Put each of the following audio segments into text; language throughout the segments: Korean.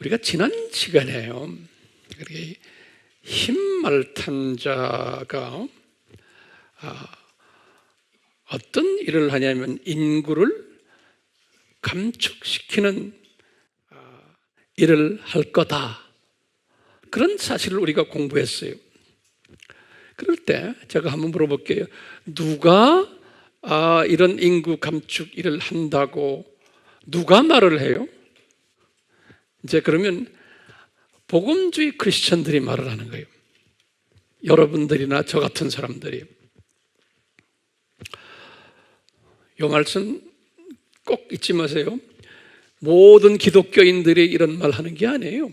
우리가 지난 시간에요, 흰말탄 자가 어떤 일을 하냐면 인구를 감축시키는 일을 할 거다, 그런 사실을 우리가 공부했어요. 그럴 때 제가 한번 물어볼게요. 누가 이런 인구 감축 일을 한다고 누가 말을 해요? 이제 그러면 복음주의 크리스천들이 말을 하는 거예요. 여러분들이나 저 같은 사람들이. 이 말씀 꼭 잊지 마세요. 모든 기독교인들이 이런 말 하는 게 아니에요.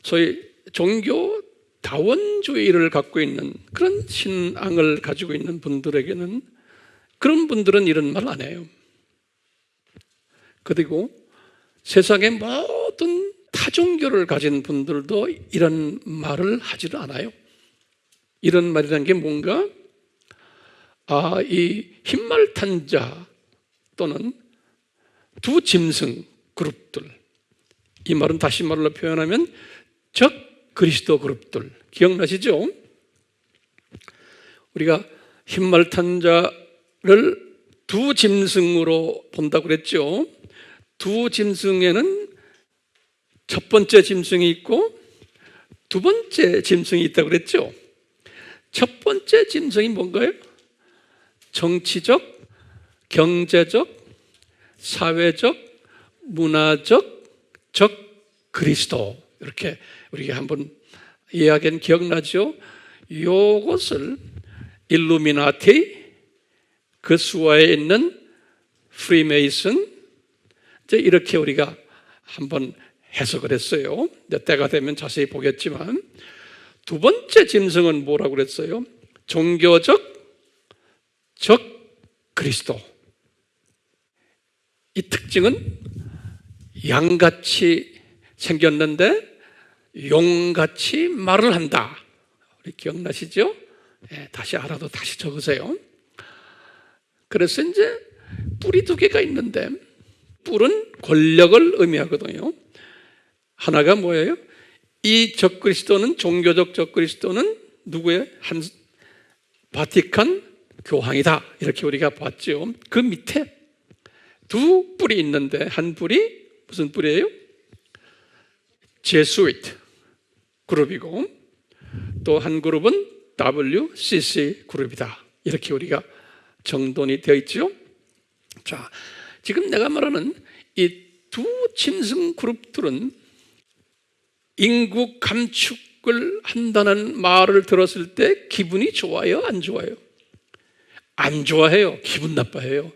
소위 종교 다원주의를 갖고 있는 그런 신앙을 가지고 있는 분들에게는, 그런 분들은 이런 말 안 해요. 그리고 세상의 모든 타종교를 가진 분들도 이런 말을 하지를 않아요. 이런 말이라는 게 뭔가, 이 흰말탄 자 또는 두 짐승 그룹들, 이 말은 다시 말로 표현하면 적 그리스도 그룹들, 기억나시죠? 우리가 흰말탄 자를 두 짐승으로 본다고 그랬죠. 두 짐승에는 첫 번째 짐승이 있고 두 번째 짐승이 있다고 그랬죠. 첫 번째 짐승이 뭔가요? 정치적, 경제적, 사회적, 문화적, 적 그리스도, 이렇게 우리가 한번 이야기한 기억나죠? 이것을 일루미나티, 그 수하에 있는 프리메이슨, 이렇게 우리가 한번 해석을 했어요. 때가 되면 자세히 보겠지만, 두 번째 짐승은 뭐라고 그랬어요? 종교적, 적 그리스도. 이 특징은 양같이 생겼는데 용같이 말을 한다. 우리 기억나시죠? 다시 알아도 다시 적으세요. 그래서 이제 뿔이 두 개가 있는데, 뿔은 권력을 의미하거든요. 하나가 뭐예요? 이 적그리스도는, 종교적 적그리스도는 누구예요? 한 바티칸 교황이다, 이렇게 우리가 봤죠. 그 밑에 두 뿔이 있는데, 한 뿔이 무슨 뿔이에요? 제수이트 그룹이고, 또 한 그룹은 WCC 그룹이다, 이렇게 우리가 정돈이 되어 있죠. 자, 지금 내가 말하는 이 두 짐승 그룹들은 인구 감축을 한다는 말을 들었을 때 기분이 좋아요, 안 좋아요? 안 좋아해요. 기분 나빠해요.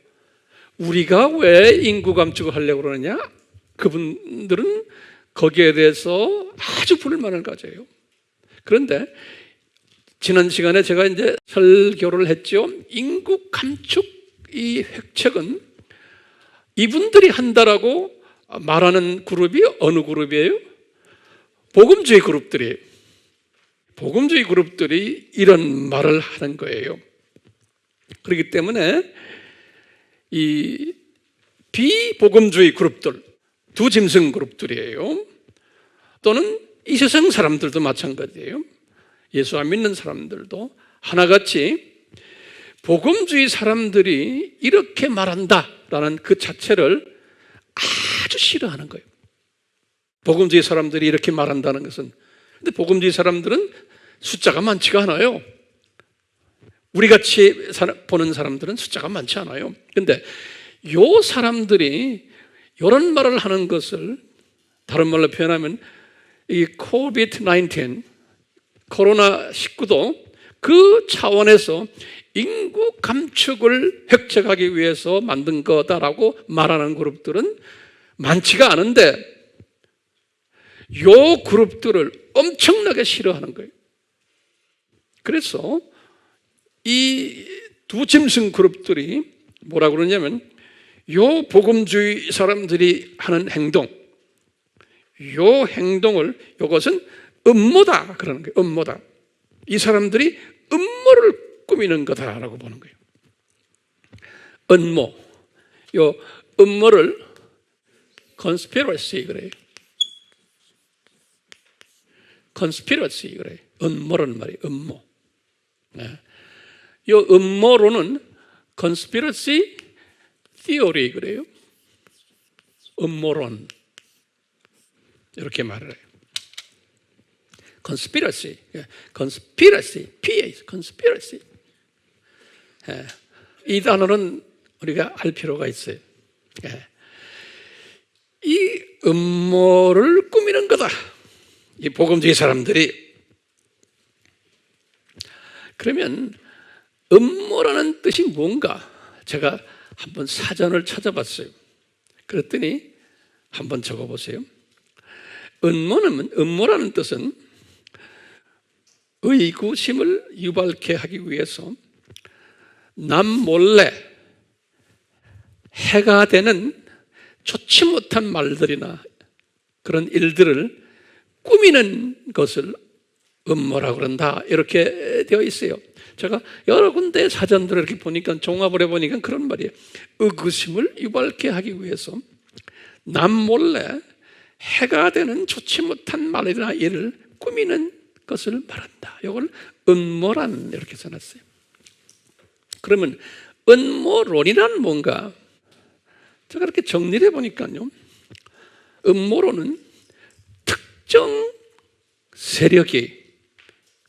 우리가 왜 인구 감축을 하려고 그러느냐? 그분들은 거기에 대해서 아주 불만을 가져요. 그런데 지난 시간에 제가 이제 설교를 했죠. 인구 감축 이 획책은 이분들이 한다라고 말하는 그룹이 어느 그룹이에요? 복음주의 그룹들이에요. 복음주의 그룹들이 이런 말을 하는 거예요. 그렇기 때문에 이 비복음주의 그룹들, 두 짐승 그룹들이에요. 또는 이 세상 사람들도 마찬가지예요. 예수 안 믿는 사람들도 하나같이 복음주의 사람들이 이렇게 말한다라는 그 자체를 아주 싫어하는 거예요. 복음주의 사람들이 이렇게 말한다는 것은. 근데 복음주의 사람들은 숫자가 많지가 않아요. 우리같이 보는 사람들은 숫자가 많지 않아요. 근데 요 사람들이 이런 말을 하는 것을 다른 말로 표현하면 이 COVID-19, 코로나19도 그 차원에서 인구 감축을 획책하기 위해서 만든 거다라고 말하는 그룹들은 많지가 않은데, 요 그룹들을 엄청나게 싫어하는 거예요. 그래서 이 두 짐승 그룹들이 뭐라고 그러냐면, 요 복음주의 사람들이 하는 행동, 요 행동을, 요것은 음모다 그러는 거예요. 음모다. 이 사람들이 음모를 꾸미는 거다라고 보는 거예요. 음모. 요 음모를 conspiracy 그래요. conspiracy 그래요. 음모란 말이에요. 음모. 네. 이 음모론은 conspiracy theory 그래요. 음모론 이렇게 말을 해요. conspiracy, conspiracy, conspiracy. 이 단어는 우리가 알 필요가 있어요. 이 음모를 꾸미는 거다. 이 복음주의 사람들이. 그러면 음모라는 뜻이 뭔가 제가 한번 사전을 찾아봤어요. 그랬더니 한번 적어보세요. 음모라는 뜻은 의구심을 유발케 하기 위해서 남 몰래 해가 되는 좋지 못한 말들이나 그런 일들을 꾸미는 것을 음모라고 그런다 이렇게 되어 있어요. 제가 여러 군데 사전들을 이렇게 보니까 종합을 해보니까 그런 말이에요. 의구심을 유발케 하기 위해서 남 몰래 해가 되는 좋지 못한 말이나 일을 꾸미는 것을 말한다. 이걸 음모란 이렇게 써놨어요. 그러면 음모론이란 뭔가? 제가 이렇게 정리를 해보니까요, 음모론은 특정 세력이,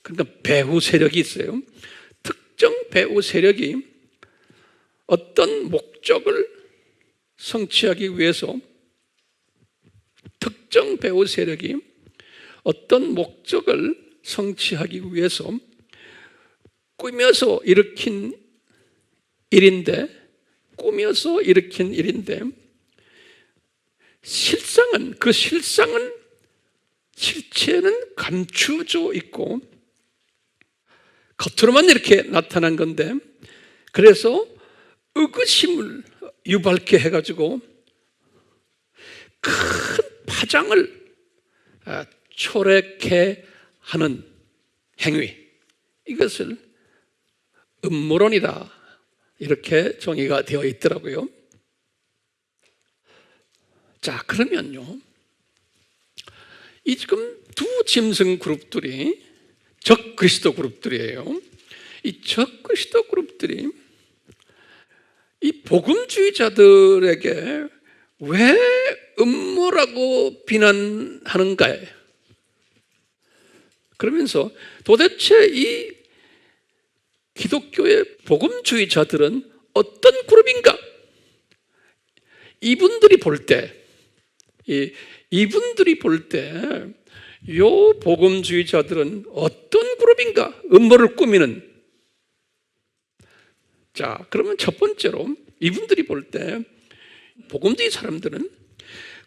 그러니까 배후 세력이 있어요. 특정 배후 세력이 어떤 목적을 성취하기 위해서, 특정 배후 세력이 어떤 목적을 성취하기 위해서 꾸며서 일으킨 일인데, 실체는 감추어져 있고 겉으로만 이렇게 나타난 건데, 그래서 의구심을 유발케 해가지고 큰 파장을 초래케 하는 행위, 이것을 음모론이다 이렇게 정의가 되어 있더라고요. 자, 그러면요, 이 지금 두 짐승 그룹들이 적그리스도 그룹들이에요. 이 적그리스도 그룹들이 이 복음주의자들에게 왜 음모라고 비난하는가요? 그러면서 도대체 이 기독교의 복음주의자들은 어떤 그룹인가? 이분들이 볼 때 이 복음주의자들은 어떤 그룹인가? 음모를 꾸미는. 자, 그러면 첫 번째로 이분들이 볼 때 복음주의 사람들은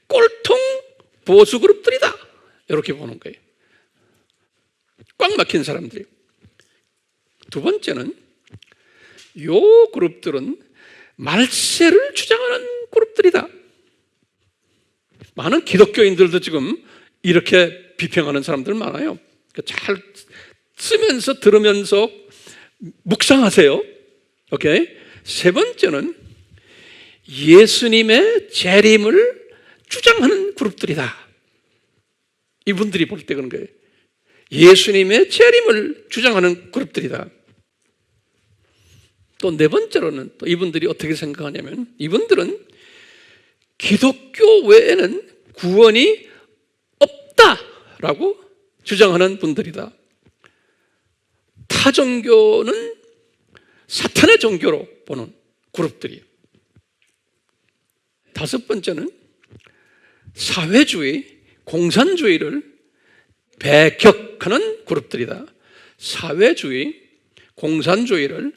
꼴통 보수 그룹들이다 이렇게 보는 거예요. 꽉 막힌 사람들이. 두 번째는 이 그룹들은 말세를 주장하는 그룹들이다. 많은 기독교인들도 지금 이렇게 비평하는 사람들 많아요. 잘 쓰면서 들으면서 묵상하세요. 오케이? 세 번째는 예수님의 재림을 주장하는 그룹들이다. 이분들이 볼 때 그런 거예요. 예수님의 재림을 주장하는 그룹들이다. 또 네 번째로는 또 이분들이 어떻게 생각하냐면, 이분들은 기독교 외에는 구원이 없다라고 주장하는 분들이다. 타 종교는 사탄의 종교로 보는 그룹들이에요. 다섯 번째는 사회주의, 공산주의를 배격하는 그룹들이다. 사회주의, 공산주의를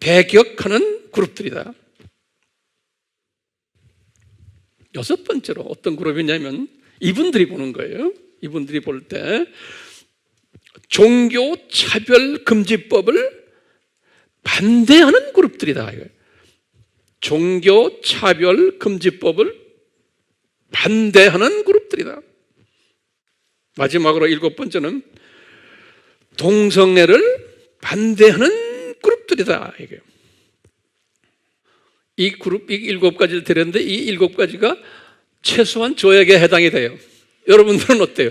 배격하는 그룹들이다. 여섯 번째로 어떤 그룹이냐면 이분들이 보는 거예요. 이분들이 볼 때 종교차별금지법을 반대하는 그룹들이다. 종교차별금지법을 반대하는 그룹들이다. 마지막으로 일곱 번째는 동성애를 반대하는 그룹들이다. 이 그룹, 이 일곱 가지를 드렸는데 이 일곱 가지가 최소한 저에게 해당이 돼요. 여러분들은 어때요?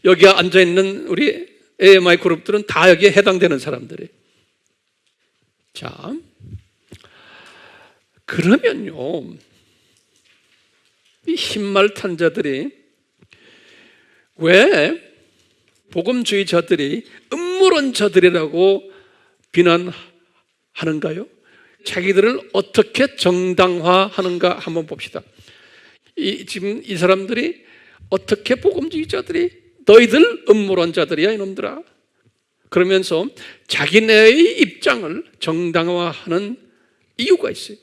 여기 앉아있는 우리 AMI 그룹들은 다 여기에 해당되는 사람들이에요. 자, 그러면요, 이 흰말탄 자들이 왜 복음주의자들이 음모론자들이라고 비난하는가요? 자기들을 어떻게 정당화하는가 한번 봅시다. 지금 이 사람들이 어떻게 복음주의자들이 너희들 음모론자들이야 이놈들아 그러면서 자기네의 입장을 정당화하는 이유가 있어요.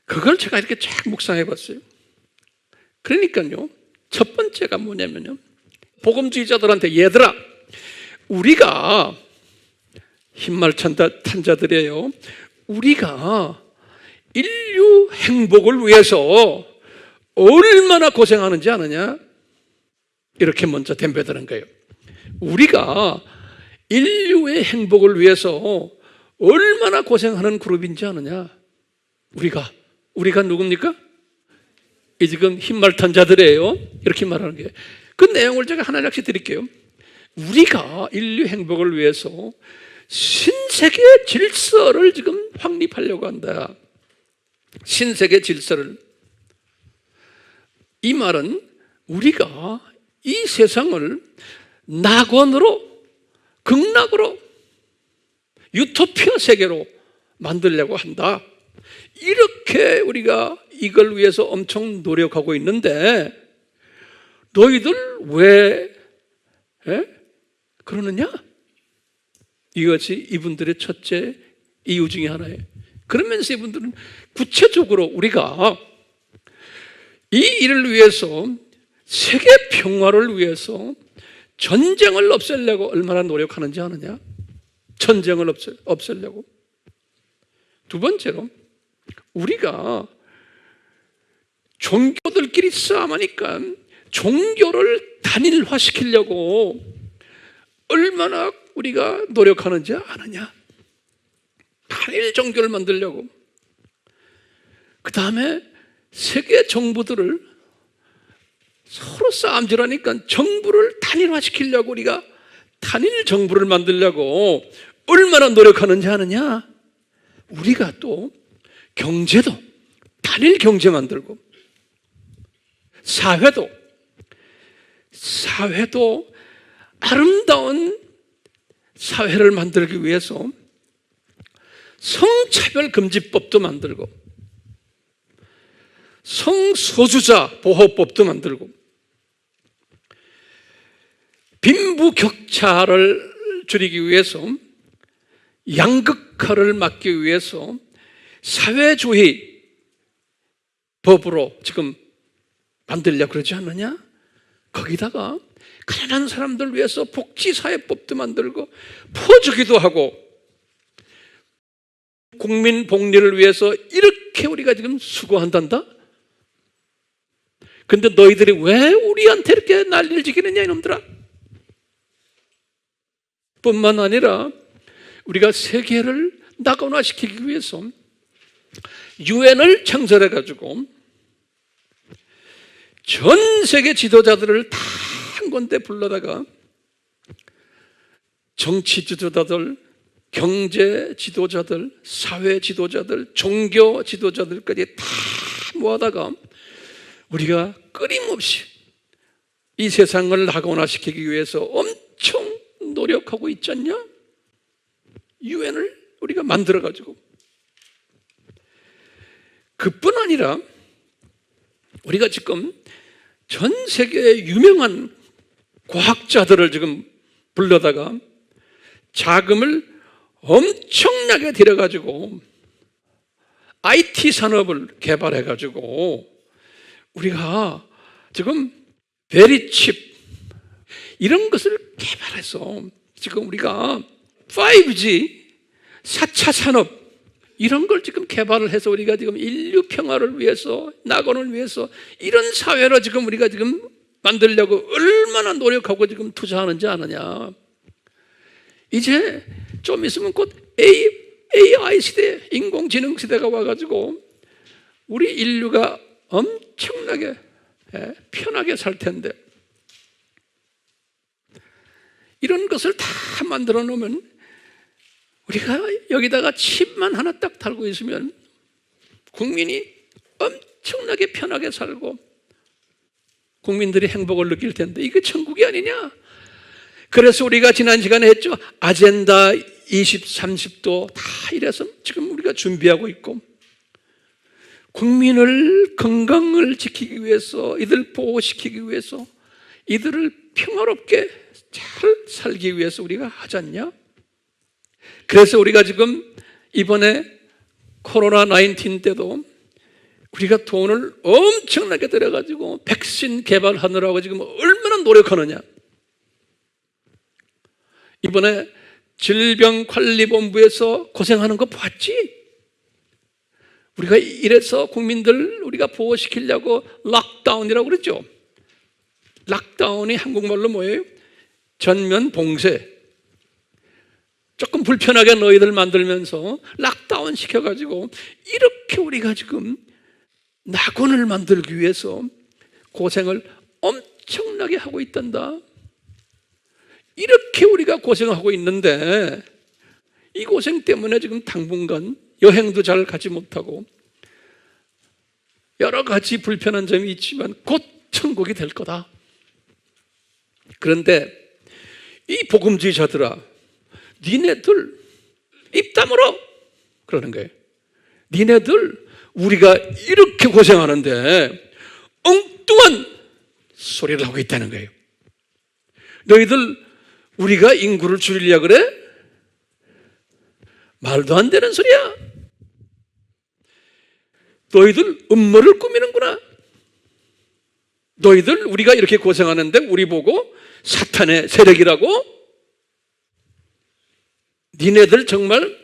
그걸 제가 이렇게 쫙 묵상해 봤어요. 그러니까요, 첫 번째가 뭐냐면요, 복음주의자들한테 얘들아, 우리가 흰말 탄자들이에요. 우리가 인류 행복을 위해서 얼마나 고생하는지 아느냐? 이렇게 먼저 덤벼드는 거예요. 우리가 인류의 행복을 위해서 얼마나 고생하는 그룹인지 아느냐? 우리가 누굽니까? 이 지금 흰말 탄자들이에요. 이렇게 말하는 거예요. 그 내용을 제가 하나씩 드릴게요. 우리가 인류 행복을 위해서 신세계 질서를 지금 확립하려고 한다. 신세계 질서를. 이 말은 우리가 이 세상을 낙원으로, 극락으로, 유토피아 세계로 만들려고 한다. 이렇게 우리가 이걸 위해서 엄청 노력하고 있는데 너희들 왜 그러느냐? 이것이 이분들의 첫째 이유 중에 하나예요. 그러면서 이분들은 구체적으로 우리가 이 일을 위해서, 세계 평화를 위해서 전쟁을 없애려고 얼마나 노력하는지 아느냐? 전쟁을 없애려고. 두 번째로, 우리가 종교들끼리 싸움하니까 종교를 단일화시키려고 얼마나 우리가 노력하는지 아느냐? 단일 종교를 만들려고. 그 다음에 세계 정부들을 서로 싸움질하니까 정부를 단일화시키려고 우리가 단일 정부를 만들려고 얼마나 노력하는지 아느냐? 우리가 또 경제도 단일 경제 만들고 사회도 아름다운 사회를 만들기 위해서 성차별 금지법도 만들고 성소수자 보호법도 만들고 빈부격차를 줄이기 위해서 양극화를 막기 위해서 사회주의 법으로 지금 만들려고 그러지 않느냐? 거기다가 가난한 사람들 위해서 복지사회법도 만들고 퍼주기도 하고 국민 복리를 위해서 이렇게 우리가 지금 수고한단다? 근데 너희들이 왜 우리한테 이렇게 난리를 지키느냐 이놈들아? 뿐만 아니라 우리가 세계를 낙원화시키기 위해서 유엔을 창설해가지고 전 세계 지도자들을 다 한 군데 불러다가 정치 지도자들, 경제 지도자들, 사회 지도자들, 종교 지도자들까지 다 모아다가 우리가 끊임없이 이 세상을 낙원화시키기 위해서 엄청 노력하고 있지 않냐? 유엔을 우리가 만들어가지고. 그뿐 아니라 우리가 지금 전 세계의 유명한 과학자들을 지금 불러다가 자금을 엄청나게 들여가지고 IT 산업을 개발해가지고 우리가 지금 베리칩 이런 것을 개발해서 지금 우리가 5G 4차 산업 이런 걸 지금 개발을 해서 우리가 지금 인류 평화를 위해서, 낙원을 위해서 이런 사회로 지금 우리가 지금 만들려고 얼마나 노력하고 지금 투자하는지 아느냐? 이제 좀 있으면 곧 AI 시대, 인공지능 시대가 와가지고 우리 인류가 엄청나게 편하게 살 텐데 이런 것을 다 만들어 놓으면 우리가 여기다가 칩만 하나 딱 달고 있으면 국민이 엄청나게 편하게 살고 국민들이 행복을 느낄 텐데 이게 천국이 아니냐? 그래서 우리가 지난 시간에 했죠. 아젠다 20, 30도 다 이래서 지금 우리가 준비하고 있고 국민을 건강을 지키기 위해서 이들 보호시키기 위해서 이들을 평화롭게 잘 살기 위해서 우리가 하지 않냐? 그래서 우리가 지금 이번에 코로나 19 때도 우리가 돈을 엄청나게 들여가지고 백신 개발하느라고 지금 얼마나 노력하느냐. 이번에 질병관리본부에서 고생하는 거 봤지? 우리가 이래서 국민들 우리가 보호시키려고 락다운이라고 그랬죠. 락다운이 한국말로 뭐예요? 전면 봉쇄. 조금 불편하게 너희들 만들면서 락다운 시켜가지고 이렇게 우리가 지금 낙원을 만들기 위해서 고생을 엄청나게 하고 있단다. 이렇게 우리가 고생하고 있는데 이 고생 때문에 지금 당분간 여행도 잘 가지 못하고 여러 가지 불편한 점이 있지만 곧 천국이 될 거다. 그런데 이 복음주의자들아, 니네들 입 다물어 그러는 거예요. 니네들 우리가 이렇게 고생하는데 엉뚱한 소리를 하고 있다는 거예요. 너희들 우리가 인구를 줄이려고 그래? 말도 안 되는 소리야. 너희들 음모를 꾸미는구나. 너희들 우리가 이렇게 고생하는데 우리 보고 사탄의 세력이라고? 니네들 정말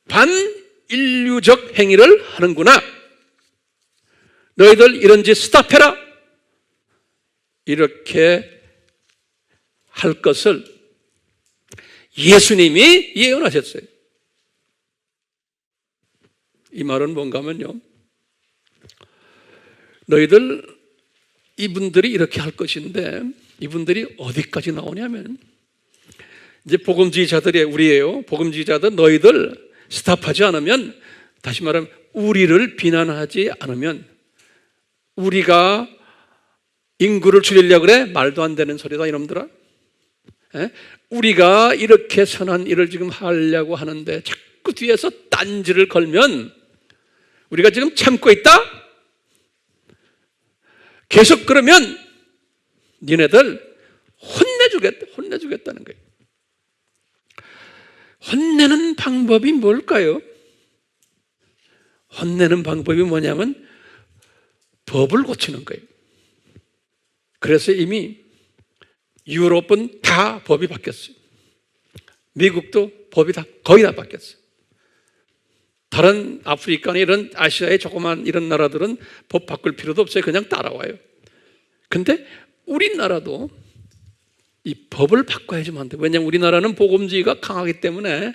반인류적 행위를 하는구나. 너희들 이런 짓 스탑해라. 이렇게 할 것을 예수님이 예언하셨어요. 이 말은 뭔가 하면요, 너희들 이분들이 이렇게 할 것인데 이분들이 어디까지 나오냐면 이제 복음주의자들이 우리예요. 복음주의자들 너희들 스탑하지 않으면, 다시 말하면 우리를 비난하지 않으면 우리가 인구를 줄이려고 그래? 말도 안 되는 소리다 이놈들아. 우리가 이렇게 선한 일을 지금 하려고 하는데 자꾸 뒤에서 딴지를 걸면 우리가 지금 참고 있다? 계속 그러면 니네들 혼내주겠다는 거예요. 혼내는 방법이 뭘까요? 혼내는 방법이 뭐냐면 법을 고치는 거예요. 그래서 이미 유럽은 다 법이 바뀌었어요. 미국도 법이 거의 다 바뀌었어요. 다른 아프리카나 이런 아시아의 조그만 이런 나라들은 법 바꿀 필요도 없어요. 그냥 따라와요. 근데 우리나라도 이 법을 바꿔야지만 안 돼요. 왜냐하면 우리나라는 복음주의가 강하기 때문에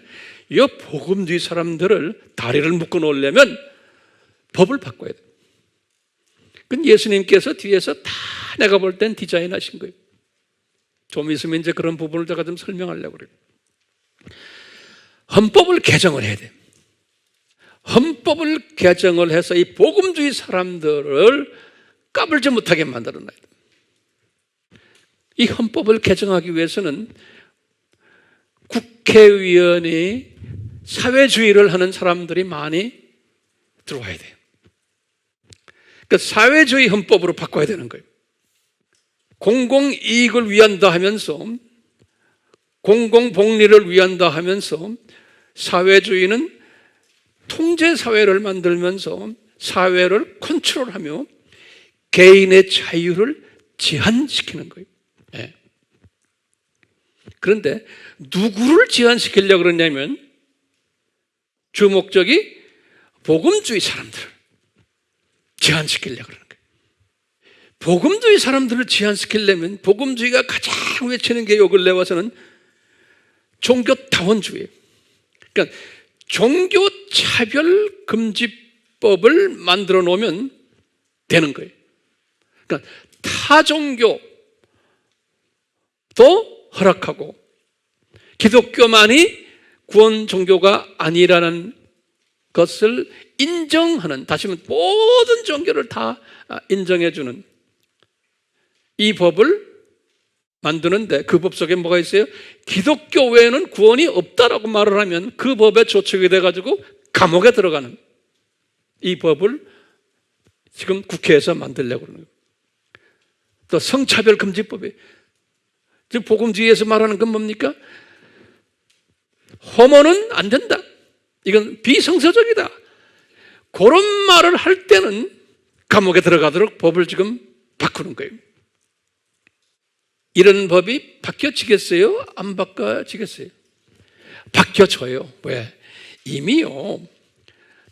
이 복음주의 사람들을 다리를 묶어 놓으려면 법을 바꿔야 돼요. 그건 예수님께서 뒤에서 다 내가 볼 땐 디자인하신 거예요. 좀 있으면 이제 그런 부분을 제가 좀 설명하려고 그래요. 헌법을 개정을 해야 돼요. 헌법을 개정을 해서 이 복음주의 사람들을 까불지 못하게 만들어놔야 돼요. 이 헌법을 개정하기 위해서는 국회의원이 사회주의를 하는 사람들이 많이 들어와야 돼요. 그러니까 사회주의 헌법으로 바꿔야 되는 거예요. 공공이익을 위한다 하면서, 공공복리를 위한다 하면서 사회주의는 통제사회를 만들면서 사회를 컨트롤하며 개인의 자유를 제한시키는 거예요. 네. 그런데 누구를 제한시키려고 그러냐면 주 목적이 복음주의 사람들을 제한시키려고 그러는 거예요. 복음주의 사람들을 제한시키려면 복음주의가 가장 외치는 게 욕을 내와서는 종교다원주의예요. 그러니까 종교차별금지법 헌법을 만들어 놓으면 되는 거예요. 그러니까 타 종교도 허락하고 기독교만이 구원 종교가 아니라는 것을 인정하는, 다시 말하면 모든 종교를 다 인정해 주는 이 법을 만드는데, 그 법 속에 뭐가 있어요? 기독교 외에는 구원이 없다라고 말을 하면 그 법에 조촉이 돼가지고 감옥에 들어가는 이 법을 지금 국회에서 만들려고 그러는 거예요. 또 성차별 금지법이, 지금 복음주의에서 말하는 건 뭡니까? 호모는 안 된다, 이건 비성서적이다, 그런 말을 할 때는 감옥에 들어가도록 법을 지금 바꾸는 거예요. 이런 법이 바뀌어지겠어요? 안 바뀌어지겠어요? 바뀌어져요. 왜? 이미요,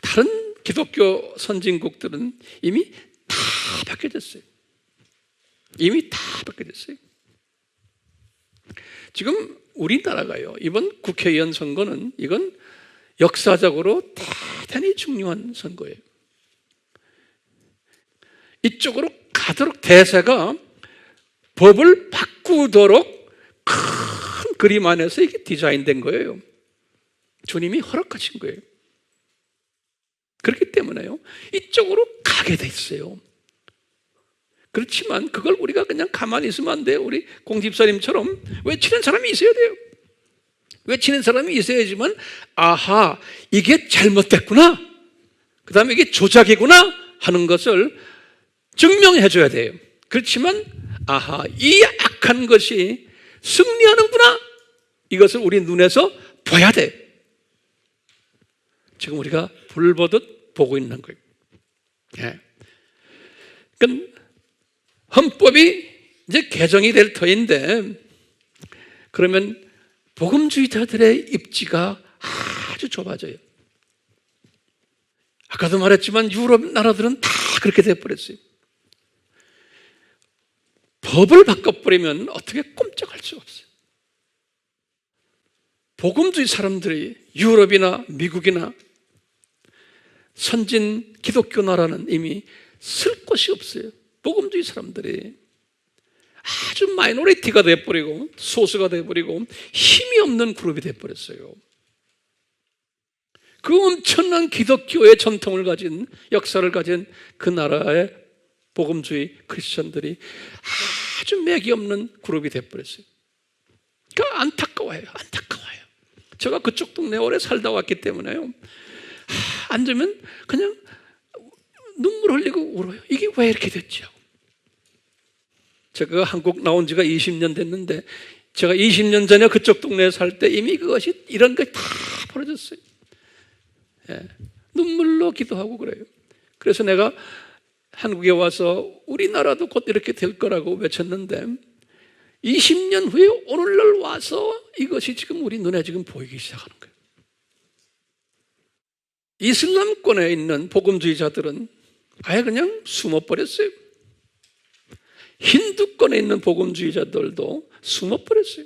다른 기독교 선진국들은 이미 다 바뀌어졌어요. 이미 다 바뀌어졌어요. 지금 우리나라가요, 이번 국회의원 선거는 이건 역사적으로 대단히 중요한 선거예요. 이쪽으로 가도록 대세가 법을 바꾸도록 큰 그림 안에서 이게 디자인된 거예요. 주님이 허락하신 거예요. 그렇기 때문에요, 이쪽으로 가게 돼 있어요. 그렇지만 그걸 우리가 그냥 가만히 있으면 안 돼요. 우리 공집사님처럼 외치는 사람이 있어야 돼요. 외치는 사람이 있어야지만, 아하, 이게 잘못됐구나, 그 다음에 이게 조작이구나 하는 것을 증명해 줘야 돼요. 그렇지만 아하, 이 악한 것이 승리하는구나, 이것을 우리 눈에서 봐야 돼. 지금 우리가 불 보듯 보고 있는 거예요. 예. 그러니까 헌법이 이제 개정이 될 터인데, 그러면 복음주의자들의 입지가 아주 좁아져요. 아까도 말했지만 유럽 나라들은 다 그렇게 돼버렸어요. 법을 바꿔버리면 어떻게 꼼짝할 수가 없어요. 복음주의 사람들이 유럽이나 미국이나 선진 기독교 나라는 이미 쓸 곳이 없어요. 복음주의 사람들이 아주 마이너리티가 돼버리고 소수가 돼버리고 힘이 없는 그룹이 돼버렸어요. 그 엄청난 기독교의 전통을 가진, 역사를 가진 그 나라의 복음주의 크리스천들이 아주 맥이 없는 그룹이 돼버렸어요. 그러니까 안타까워요. 안타까워요. 제가 그쪽 동네에 오래 살다 왔기 때문에요, 앉으면 그냥 눈물 흘리고 울어요. 이게 왜 이렇게 됐죠? 제가 한국 나온 지가 20년 됐는데, 제가 20년 전에 그쪽 동네에 살 때 이미 그것이, 이런 게 다 벌어졌어요. 예, 눈물로 기도하고 그래요. 그래서 내가 한국에 와서 우리나라도 곧 이렇게 될 거라고 외쳤는데, 20년 후에 오늘날 와서 이것이 지금 우리 눈에 지금 보이기 시작하는 거예요. 이슬람권에 있는 복음주의자들은 아예 그냥 숨어버렸어요. 힌두권에 있는 복음주의자들도 숨어버렸어요.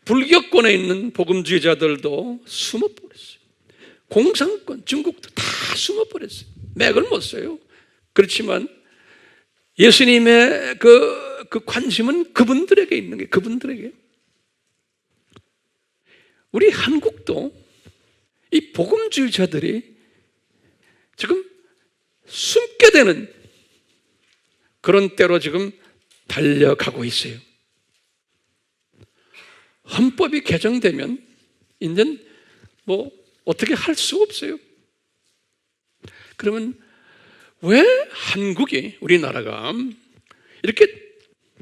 불교권에 있는 복음주의자들도 숨어버렸어요. 공산권, 중국도 다 숨어버렸어요. 맥을 못 써요. 그렇지만 예수님의 그 관심은 그분들에게 있는 게, 그분들에게. 우리 한국도 이 복음주의자들이 지금 숨게 되는 그런 때로 지금 달려가고 있어요. 헌법이 개정되면 이제는 뭐 어떻게 할 수가 없어요. 그러면 왜 한국이, 우리나라가 이렇게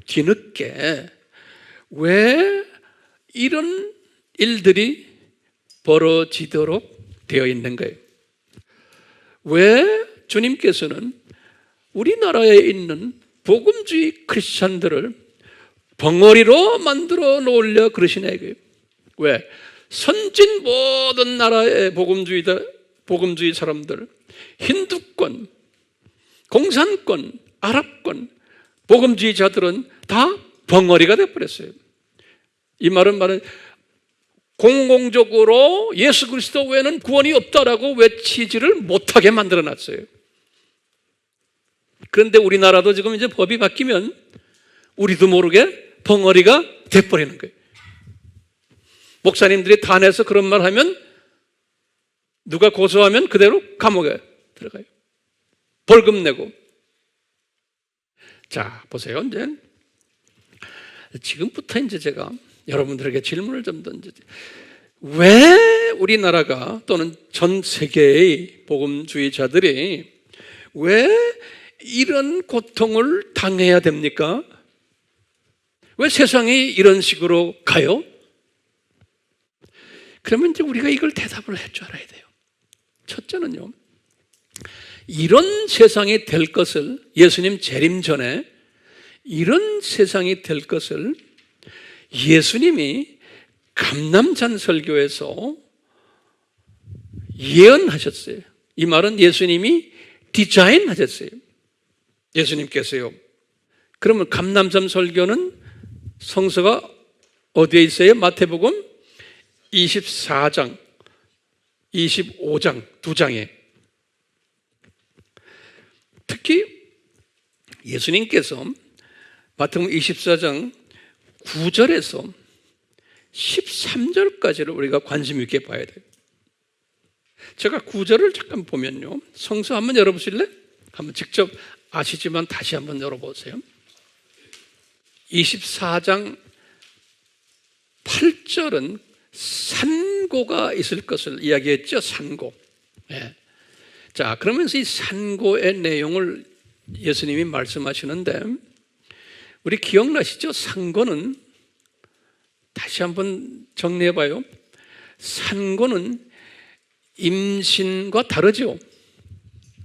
뒤늦게 왜 이런 일들이 벌어지도록 되어 있는 거예요? 왜 주님께서는 우리나라에 있는 복음주의 크리스찬들을 벙어리로 만들어 놓으려 그러시나 이거예요. 왜? 선진 모든 나라의 복음주의 사람들, 힌두권, 공산권, 아랍권, 복음주의자들은 다 벙어리가 되어버렸어요. 이 말은 공공적으로 예수 그리스도 외에는 구원이 없다라고 외치지를 못하게 만들어놨어요. 그런데 우리나라도 지금 이제 법이 바뀌면 우리도 모르게 벙어리가 돼버리는 거예요. 목사님들이 단에서 그런 말 하면 누가 고소하면 그대로 감옥에 들어가요. 벌금 내고. 자, 보세요. 이제 지금부터 이제 제가 여러분들에게 질문을 좀 던지죠. 왜 우리나라가 또는 전 세계의 복음주의자들이 왜 이런 고통을 당해야 됩니까? 왜 세상이 이런 식으로 가요? 그러면 이제 우리가 이걸 대답을 할 줄 알아야 돼요. 첫째는요, 이런 세상이 될 것을, 예수님 재림 전에 이런 세상이 될 것을 예수님이 감람산 설교에서 예언하셨어요. 이 말은 예수님이 디자인하셨어요. 예수님께서요. 그러면 감람산 설교는 성서가 어디에 있어요? 마태복음 24장, 25장 두 장에. 특히 예수님께서 마태복음 24장 9절에서 13절까지를 우리가 관심 있게 봐야 돼요. 제가 9절을 잠깐 보면요, 성서 한번 열어보실래? 한번 직접 아시지만 다시 한번 열어보세요. 24장 8절은 산고가 있을 것을 이야기했죠. 산고. 예. 자, 그러면서 이 산고의 내용을 예수님이 말씀하시는데, 우리 기억나시죠? 산고는, 다시 한번 정리해봐요. 산고는 임신과 다르죠.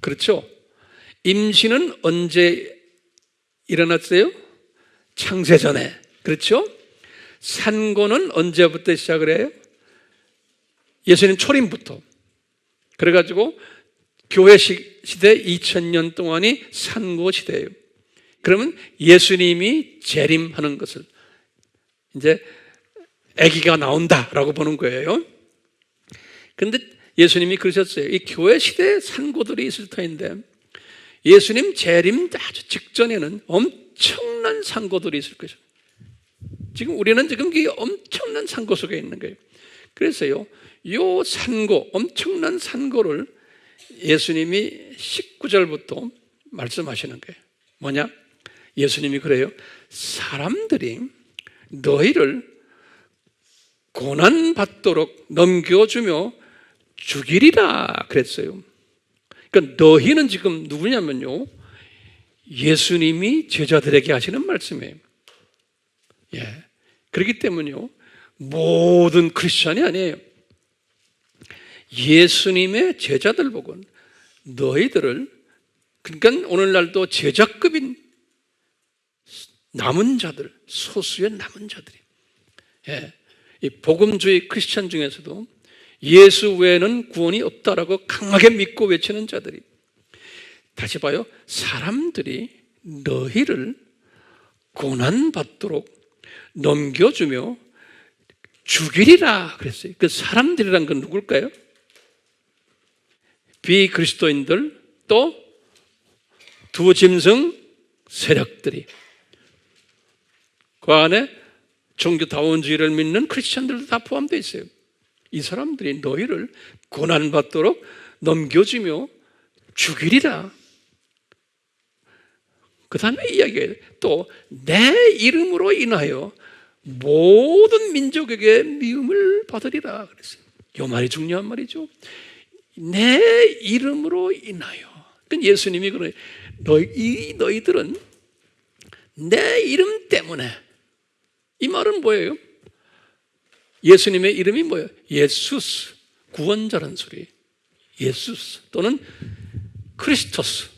그렇죠? 임신은 언제 일어났어요? 창세전에. 그렇죠? 산고는 언제부터 시작을 해요? 예수님 초림부터. 그래가지고 교회 시대 2000년 동안이 산고 시대예요. 그러면 예수님이 재림하는 것을 이제 아기가 나온다라고 보는 거예요. 그런데 예수님이 그러셨어요. 이 교회 시대에 산고들이 있을 터인데 예수님 재림 아주 직전에는 엄청난 산고들이 있을 것이죠. 지금 우리는 지금 이 엄청난 산고 속에 있는 거예요. 그래서요, 이 산고, 엄청난 산고를 예수님이 19절부터 말씀하시는 거예요. 뭐냐? 예수님이 그래요. 사람들이 너희를 고난받도록 넘겨주며 죽이리라 그랬어요. 그러니까 너희는 지금 누구냐면요, 예수님이 제자들에게 하시는 말씀이에요. 예. 그렇기 때문에요, 모든 크리스천이 아니에요. 예수님의 제자들 보고 너희들을, 그러니까 오늘날도 제자급인 남은 자들, 소수의 남은 자들이, 예. 이 복음주의 크리스천 중에서도 예수 외에는 구원이 없다라고 강하게 믿고 외치는 자들이, 다시 봐요, 사람들이 너희를 고난받도록 넘겨주며 죽이리라 그랬어요. 그 사람들이란 건 누굴까요? 비그리스도인들, 또 두 짐승 세력들이, 그 안에 종교다원주의를 믿는 크리스천들도 다 포함되어 있어요. 이 사람들이 너희를 고난받도록 넘겨주며 죽이리라. 그 다음에 이야기해요. 또 내 이름으로 인하여 모든 민족에게 미움을 받으리라 그랬어요. 이 말이 중요한 말이죠. 내 이름으로 인하여. 그러니까 예수님이 그래요. 너희들은 내 이름 때문에. 이 말은 뭐예요? 예수님의 이름이 뭐예요? 예수스, 구원자라는 소리. 예수스 또는 크리스토스,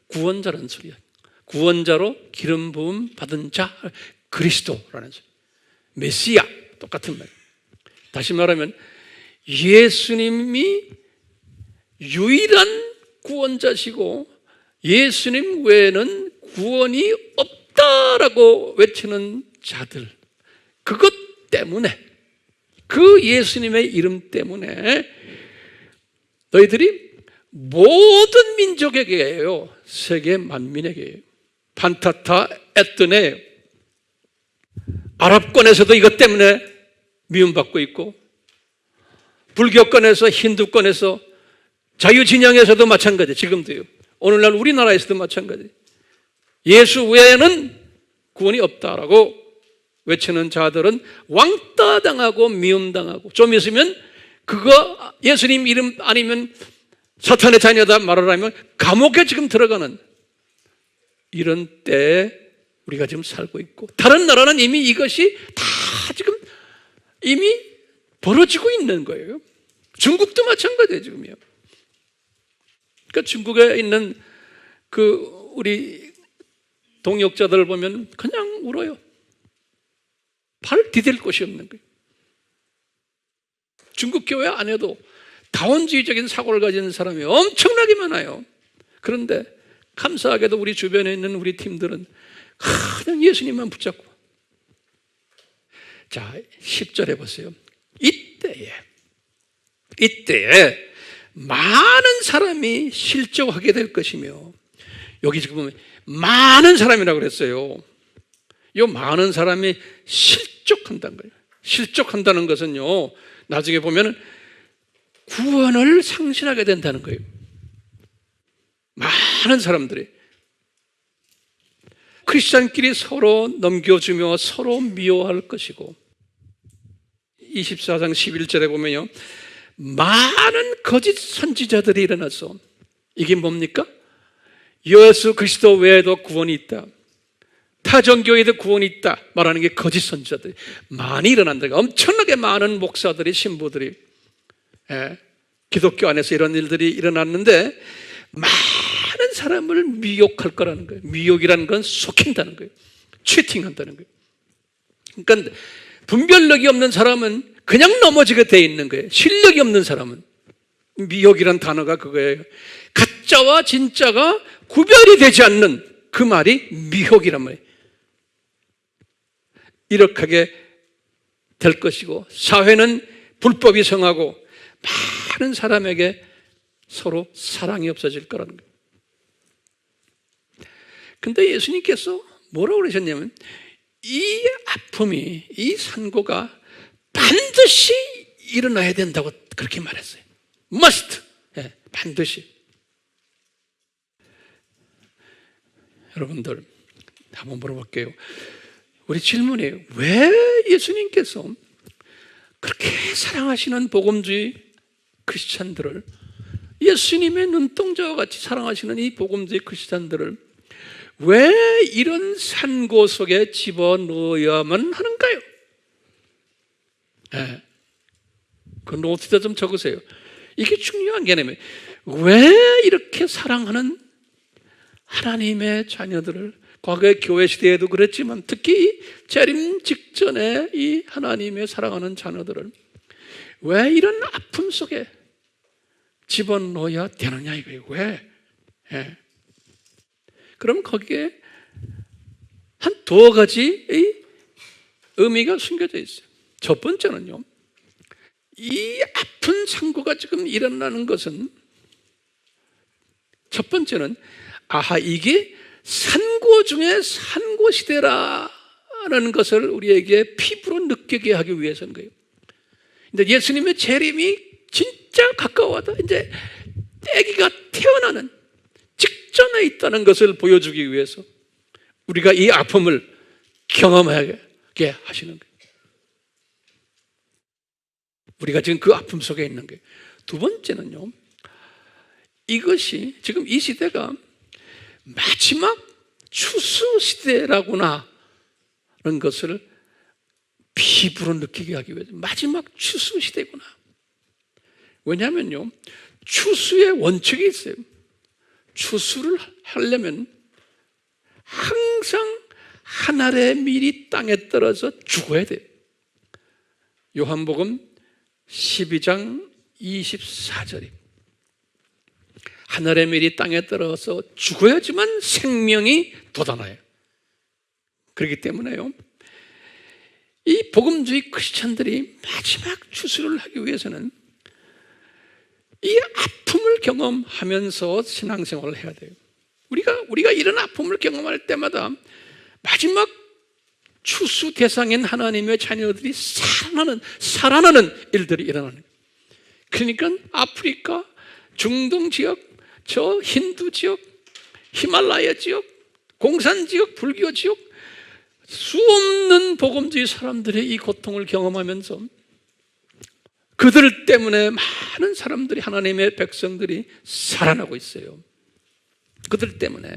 구원자라는 소리야. 구원자로 기름 부음 받은 자, 그리스도라는 소리. 메시아, 똑같은 말. 다시 말하면 예수님이 유일한 구원자시고 예수님 외에는 구원이 없다라고 외치는 자들, 그것 때문에 그 예수님의 이름 때문에 너희들이 모든 민족에게요, 세계 만민에게요. 판타타 에뜨네, 아랍권에서도 이것 때문에 미움받고 있고, 불교권에서, 힌두권에서, 자유진영에서도 마찬가지, 지금도요. 오늘날 우리나라에서도 마찬가지. 예수 외에는 구원이 없다라고 외치는 자들은 왕따 당하고 미움당하고, 좀 있으면 그거 예수님 이름 아니면 사탄의 자녀다 말하라면 감옥에 지금 들어가는 이런 때에 우리가 지금 살고 있고, 다른 나라는 이미 이것이 다 지금 이미 벌어지고 있는 거예요. 중국도 마찬가지예요, 지금요. 그러니까 중국에 있는 그 우리 동역자들을 보면 그냥 울어요. 발 디딜 곳이 없는 거예요. 중국 교회 안에도 다원주의적인 사고를 가진 사람이 엄청나게 많아요. 그런데 감사하게도 우리 주변에 있는 우리 팀들은 그냥 예수님만 붙잡고. 자, 10절에 보세요. 이때에 많은 사람이 실족하게 될 것이며, 여기 지금 보면 많은 사람이라고 그랬어요. 이 많은 사람이 실족한다는 거예요. 실족한다는 것은요, 나중에 보면 구원을 상실하게 된다는 거예요. 많은 사람들이 크리스찬끼리 서로 넘겨주며 서로 미워할 것이고, 24장 11절에 보면요, 많은 거짓 선지자들이 일어나서, 이게 뭡니까? 예수 그리스도 외에도 구원이 있다, 타종교에도 구원이 있다 말하는 게 거짓 선지자들이 많이 일어난다. 엄청나게 많은 목사들이, 신부들이, 기독교 안에서 이런 일들이 일어났는데 많은 사람을 미혹할 거라는 거예요. 미혹이라는 건 속인다는 거예요. 치팅한다는 거예요. 그러니까 분별력이 없는 사람은 그냥 넘어지게 돼 있는 거예요. 실력이 없는 사람은. 미혹이란 단어가 그거예요. 가짜와 진짜가 구별이 되지 않는 그 말이 미혹이란 말이에요. 이렇게 하게 될 것이고, 사회는 불법이 성하고 많은 사람에게 서로 사랑이 없어질 거라는 거예요. 근데 예수님께서 뭐라고 그러셨냐면, 이 아픔이, 이 산고가 반드시 일어나야 된다고 그렇게 말했어요. must. 반드시. 여러분들 한번 물어볼게요. 우리 질문이에요. 왜 예수님께서 그렇게 사랑하시는 복음주의 크리스찬들을, 예수님의 눈동자와 같이 사랑하시는 이 복음주의 크리스찬들을 왜 이런 산고 속에 집어넣어야만 하는가요? 그 노트에 좀 적으세요. 이게 중요한 개념이에요. 왜 이렇게 사랑하는 하나님의 자녀들을, 과거의 교회 시대에도 그랬지만 특히 재림 직전에 이 하나님의 사랑하는 자녀들을 왜 이런 아픔 속에 집어넣어야 되느냐 이거예요. 왜? 그럼 거기에 한 두어 가지의 의미가 숨겨져 있어요. 첫 번째는요, 이 아픈 상고가 지금 일어나는 것은, 첫 번째는 이게 산고 중에 산고 시대라는 것을 우리에게 피부로 느끼게 하기 위해서인 거예요. 근데 예수님의 재림이 진짜 가까워다, 이제 아기가 태어나는 직전에 있다는 것을 보여주기 위해서 우리가 이 아픔을 경험하게 하시는 거예요. 우리가 지금 그 아픔 속에 있는 거예요. 두 번째는요, 이것이 지금 이 시대가 마지막 추수 시대라구나 라는 것을 피부로 느끼게 하기 위해서, 마지막 추수 시대구나. 왜냐하면요, 추수의 원칙이 있어요. 추수를 하려면 항상 한 알의 밀이 땅에 떨어져 죽어야 돼요. 요한복음 12장 24절이 한 알의 밀이 땅에 떨어져 죽어야지만 생명이 돋아나요. 그렇기 때문에요, 이 복음주의 크리스찬들이 마지막 추수를 하기 위해서는 이 아픔을 경험하면서 신앙생활을 해야 돼요. 우리가 이런 아픔을 경험할 때마다 마지막 추수 대상인 하나님의 자녀들이 살아나는 일들이 일어나는 거예요. 그러니까 아프리카, 중동 지역, 저 힌두 지역, 히말라야 지역, 공산 지역, 불교 지역, 수없는 복음주의 사람들의 이 고통을 경험하면서 그들 때문에 많은 사람들이, 하나님의 백성들이 살아나고 있어요. 그들 때문에.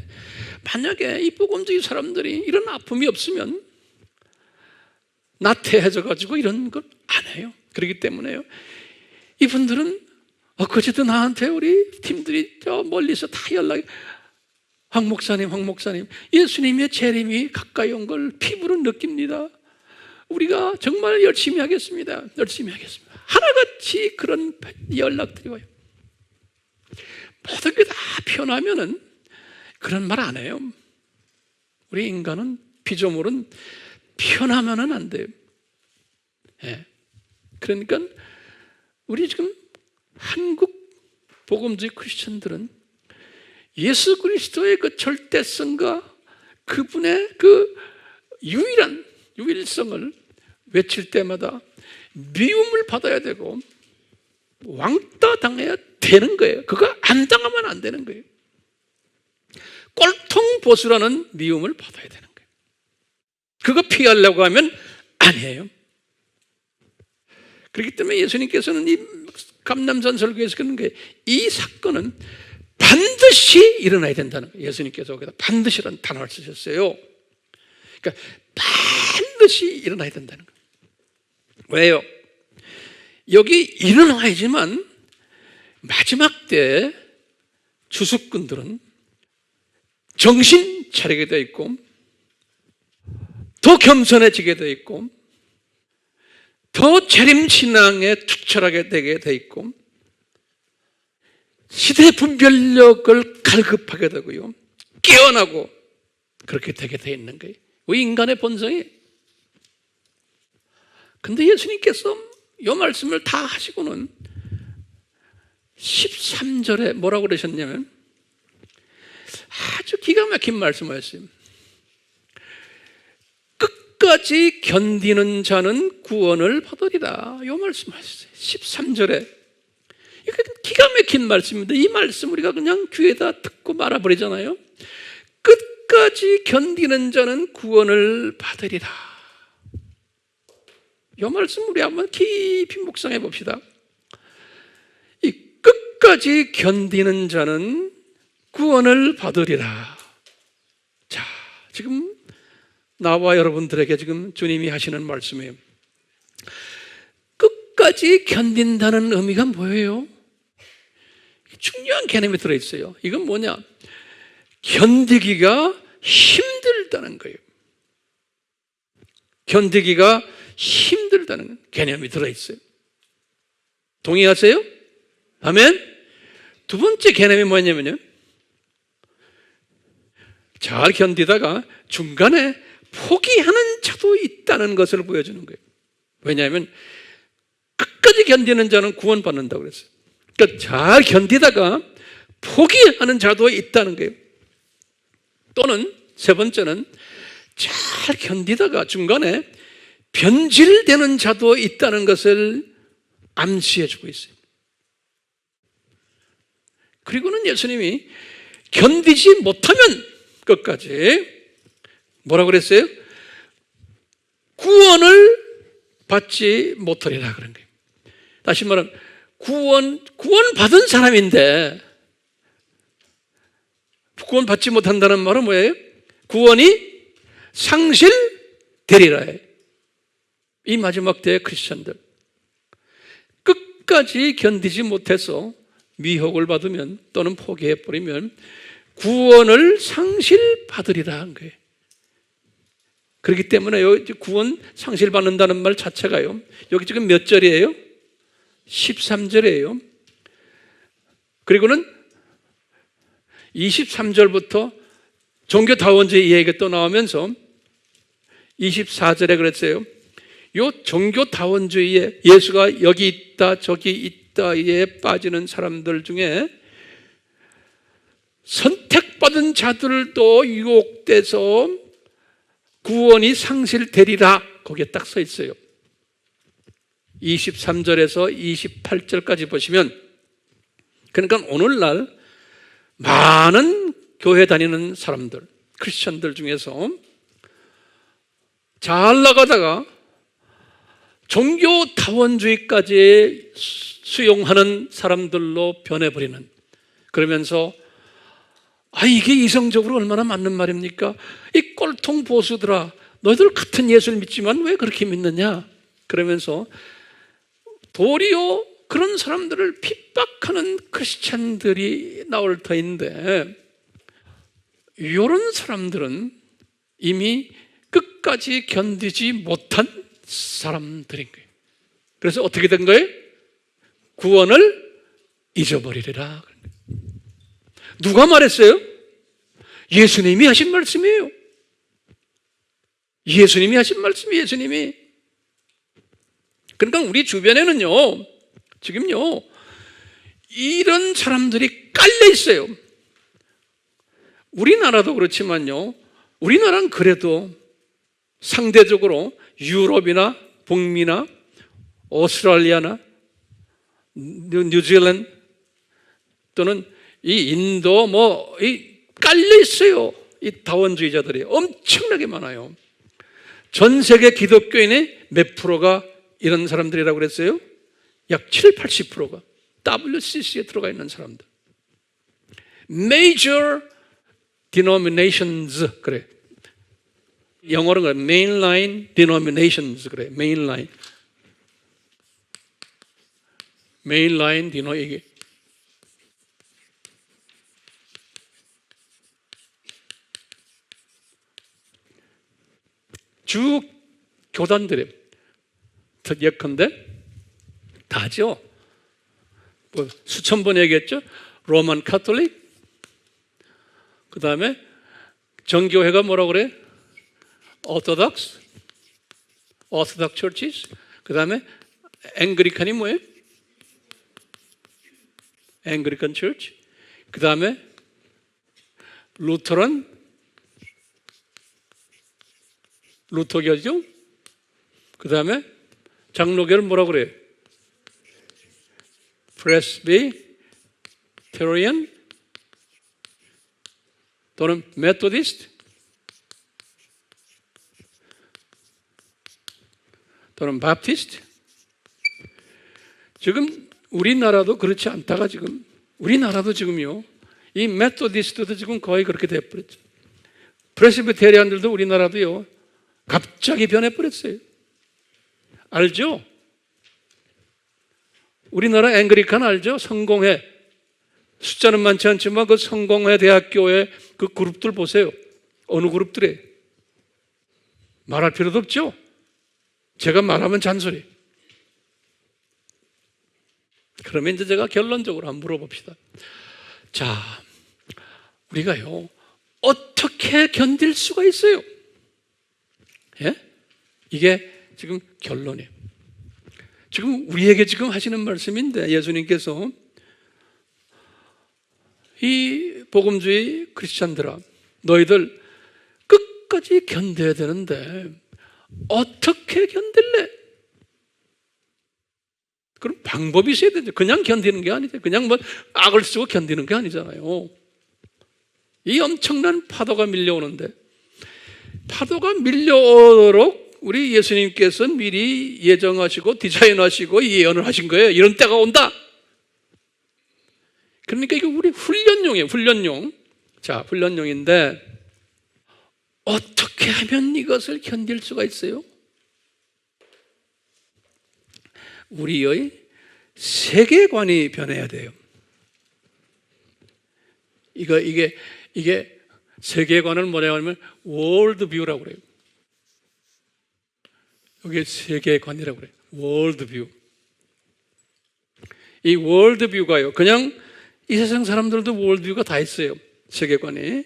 만약에 이 복음주의 사람들이 이런 아픔이 없으면 나태해져 가지고 이런 걸 안 해요. 그렇기 때문에요, 이분들은 엊그제도 나한테 우리 팀들이 저 멀리서 다 연락이, 황 목사님, 예수님의 재림이 가까이 온 걸 피부로 느낍니다. 우리가 정말 열심히 하겠습니다. 하나같이 그런 연락들이 와요. 모든 게 다 편하면은 그런 말 안 해요. 우리 인간은, 피조물은 편하면은 안 돼요. 예. 그러니까 우리 지금 한국 복음주의 크리스천들은 예수 그리스도의 그 절대성과 그분의 그 유일성을 외칠 때마다 미움을 받아야 되고 왕따 당해야 되는 거예요. 그거 안 당하면 안 되는 거예요. 꼴통보수라는 미움을 받아야 되는 거예요. 그거 피하려고 하면 아니에요. 그렇기 때문에 예수님께서는 이 감람산 설교에서 그런 게, 이 사건은 반드시 일어나야 된다는 거예요. 예수님께서 거기다 반드시라는 단어를 쓰셨어요. 그러니까 반드시 일어나야 된다는 거예요. 왜요? 여기 일어나야지만 마지막 때 주수꾼들은 정신 차리게 되어 있고, 더 겸손해지게 되어 있고, 더 재림신앙에 투철하게 되게 되어 있고, 시대 분별력을 갈급하게 되고요, 깨어나고 그렇게 되게 되어 있는 거예요. 우리 인간의 본성이. 근데 예수님께서 이 말씀을 다 하시고는 13절에 뭐라고 그러셨냐면 아주 기가 막힌 말씀을 하셨어요. 끝까지 견디는 자는 구원을 받으리라. 이 말씀 하셨어요. 13절에. 이게 기가 막힌 말씀입니다. 이 말씀 우리가 그냥 귀에다 듣고 말아버리잖아요. 끝까지 견디는 자는 구원을 받으리라. 이 말씀 우리 한번 깊이 묵상해 봅시다. 이 끝까지 견디는 자는 구원을 받으리라. 자, 지금 나와 여러분들에게 지금 주님이 하시는 말씀이에요. 끝까지 견딘다는 의미가 뭐예요? 중요한 개념이 들어있어요. 이건 뭐냐? 견디기가 힘들다는 거예요. 견디기가 힘들다는 개념이 들어있어요. 동의하세요? 아멘? 두 번째 개념이 뭐냐면요, 잘 견디다가 중간에 포기하는 자도 있다는 것을 보여주는 거예요. 왜냐하면 끝까지 견디는 자는 구원받는다고 그랬어요. 그러니까 잘 견디다가 포기하는 자도 있다는 거예요. 또는 세 번째는 잘 견디다가 중간에 변질되는 자도 있다는 것을 암시해 주고 있어요. 그리고는 예수님이 견디지 못하면 끝까지 뭐라고 그랬어요? 구원을 받지 못하리라 그런 거예요. 다시 말하면 구원 받은 사람인데 구원 받지 못한다는 말은 뭐예요? 구원이 상실되리라 해요. 이 마지막 때의 크리스천들 끝까지 견디지 못해서 미혹을 받으면 또는 포기해버리면 구원을 상실받으리라 한 거예요. 그렇기 때문에 구원 상실받는다는 말 자체가요, 여기 지금 몇 절이에요? 13절이에요. 그리고는 23절부터 종교다원주의 이야기가 또 나오면서 24절에 그랬어요. 요 종교다원주의에 예수가 여기 있다 저기 있다에 빠지는 사람들 중에 선택받은 자들도 유혹돼서 구원이 상실되리라, 거기에 딱 써 있어요. 23절에서 28절까지 보시면, 그러니까 오늘날 많은 교회 다니는 사람들, 크리스천들 중에서 잘 나가다가 종교다원주의까지 수용하는 사람들로 변해버리는, 그러면서 이게 이성적으로 얼마나 맞는 말입니까? 이 꼴통 보수들아, 너희들 같은 예수를 믿지만 왜 그렇게 믿느냐? 그러면서 도리어 그런 사람들을 핍박하는 크리스찬들이 나올 터인데, 이런 사람들은 이미 끝까지 견디지 못한 사람들인 거예요. 그래서 어떻게 된 거예요? 구원을 잊어버리리라. 누가 말했어요? 예수님이 하신 말씀이에요. 예수님이 하신 말씀이에요. 예수님이. 그러니까 우리 주변에는요, 지금요, 이런 사람들이 깔려 있어요. 우리나라도 그렇지만요, 우리나라는 그래도 상대적으로 유럽이나 북미나 오스트랄리아나 뉴질랜드 또는 이 인도 이 깔려 있어요. 이 다원주의자들이 엄청나게 많아요. 전 세계 기독교인의 몇 프로가 이런 사람들이라고 그랬어요? 약 7, 80%가 WCC에 들어가 있는 사람들. Major denominations, 그래. 영어로는 mainline denominations, 그래. mainline 이게 주 교단들이 예컨대 다죠. 수천 번 얘기했죠. 로만 카톨릭, 그 다음에 정교회가 뭐라고 그래? 오토독스 처치스, 그 다음에 앵그리칸이 뭐예요? 앵그리칸 처치, 그 다음에 루터교죠. 그 다음에 장로교를 뭐라고 그래요? 프레스비테리안 또는 메토디스트 또는 바프티스트. 지금 우리나라도 그렇지 않다가 지금 우리나라도 지금요, 이 메토디스트도 지금 거의 그렇게 돼버렸죠. 프레스비테리안들도 우리나라도요 갑자기 변해버렸어요. 알죠? 우리나라 앵그리칸 알죠? 성공회. 숫자는 많지 않지만 그 성공회 대학교의 그 그룹들 보세요. 어느 그룹들이에요? 말할 필요도 없죠? 제가 말하면 잔소리. 그러면 이제 제가 결론적으로 한번 물어봅시다. 자, 우리가요 어떻게 견딜 수가 있어요? 예? 이게 지금 결론이에요. 지금 우리에게 지금 하시는 말씀인데, 예수님께서 이 복음주의 크리스찬들아, 너희들 끝까지 견뎌야 되는데 어떻게 견딜래? 그럼 방법이 있어야 되죠. 그냥 견디는 게 아니죠. 그냥 악을 쓰고 견디는 게 아니잖아요. 이 엄청난 파도가 밀려오는데, 파도가 밀려오도록 우리 예수님께서 미리 예정하시고 디자인하시고 예언을 하신 거예요. 이런 때가 온다. 그러니까 이게 우리 훈련용이에요. 훈련용. 자, 훈련용인데 어떻게 하면 이것을 견딜 수가 있어요? 우리의 세계관이 변해야 돼요. 이게 세계관을 뭐라고 하면 월드뷰라고 그래요. 이게 세계관이라고 그래요. 월드뷰. 이 월드뷰가요, 그냥 이 세상 사람들도 월드뷰가 다 있어요. 세계관이.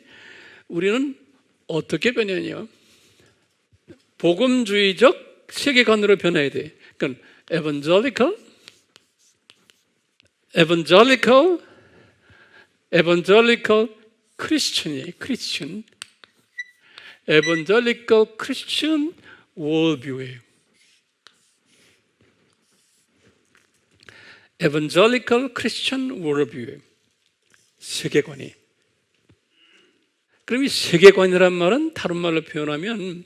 우리는 어떻게 변했냐? 복음주의적 세계관으로 변해야 돼. 그러니까 evangelical Christian이에요. Christian. evangelical Christian worldview예요. evangelical Christian worldview예요. 세계관이. 그럼 이 세계관이란 말은 다른 말로 표현하면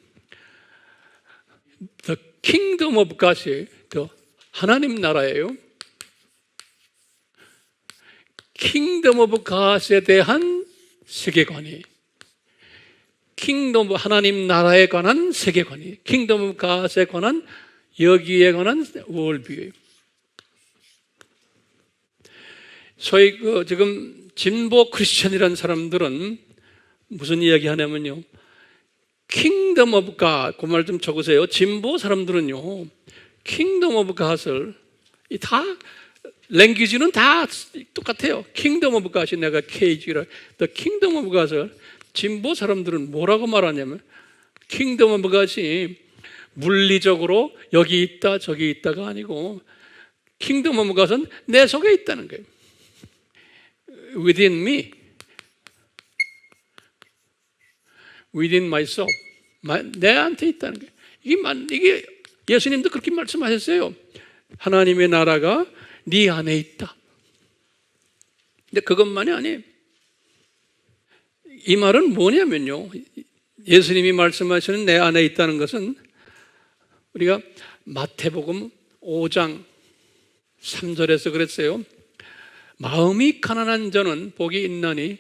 The kingdom of God이에요. 하나님 나라예요. Kingdom of God에 대한 세계관이, Kingdom of 하나님 나라에 관한 세계관이, Kingdom of God에 관한 여기에 관한 월뷰예요. 소위 지금 진보 크리스천이라는 사람들은 무슨 이야기 하냐면요, Kingdom of God, 그 말 좀 적으세요. 진보 사람들은요, Kingdom of God을 다 랭귀지는 다 똑같아요. Kingdom of God이 내가 KG라, The Kingdom of God을 진보 사람들은 뭐라고 말하냐면, Kingdom of God이 물리적으로 여기 있다 저기 있다가 아니고, Kingdom of God은 내 속에 있다는 거예요. Within me, within myself, 내한테 있다는 거예요. 이게 예수님도 그렇게 말씀하셨어요. 하나님의 나라가 네 안에 있다. 근데 그것만이 아니에요. 이 말은 뭐냐면요, 예수님이 말씀하시는 내 안에 있다는 것은 우리가 마태복음 5장 3절에서 그랬어요. 마음이 가난한 자는 복이 있나니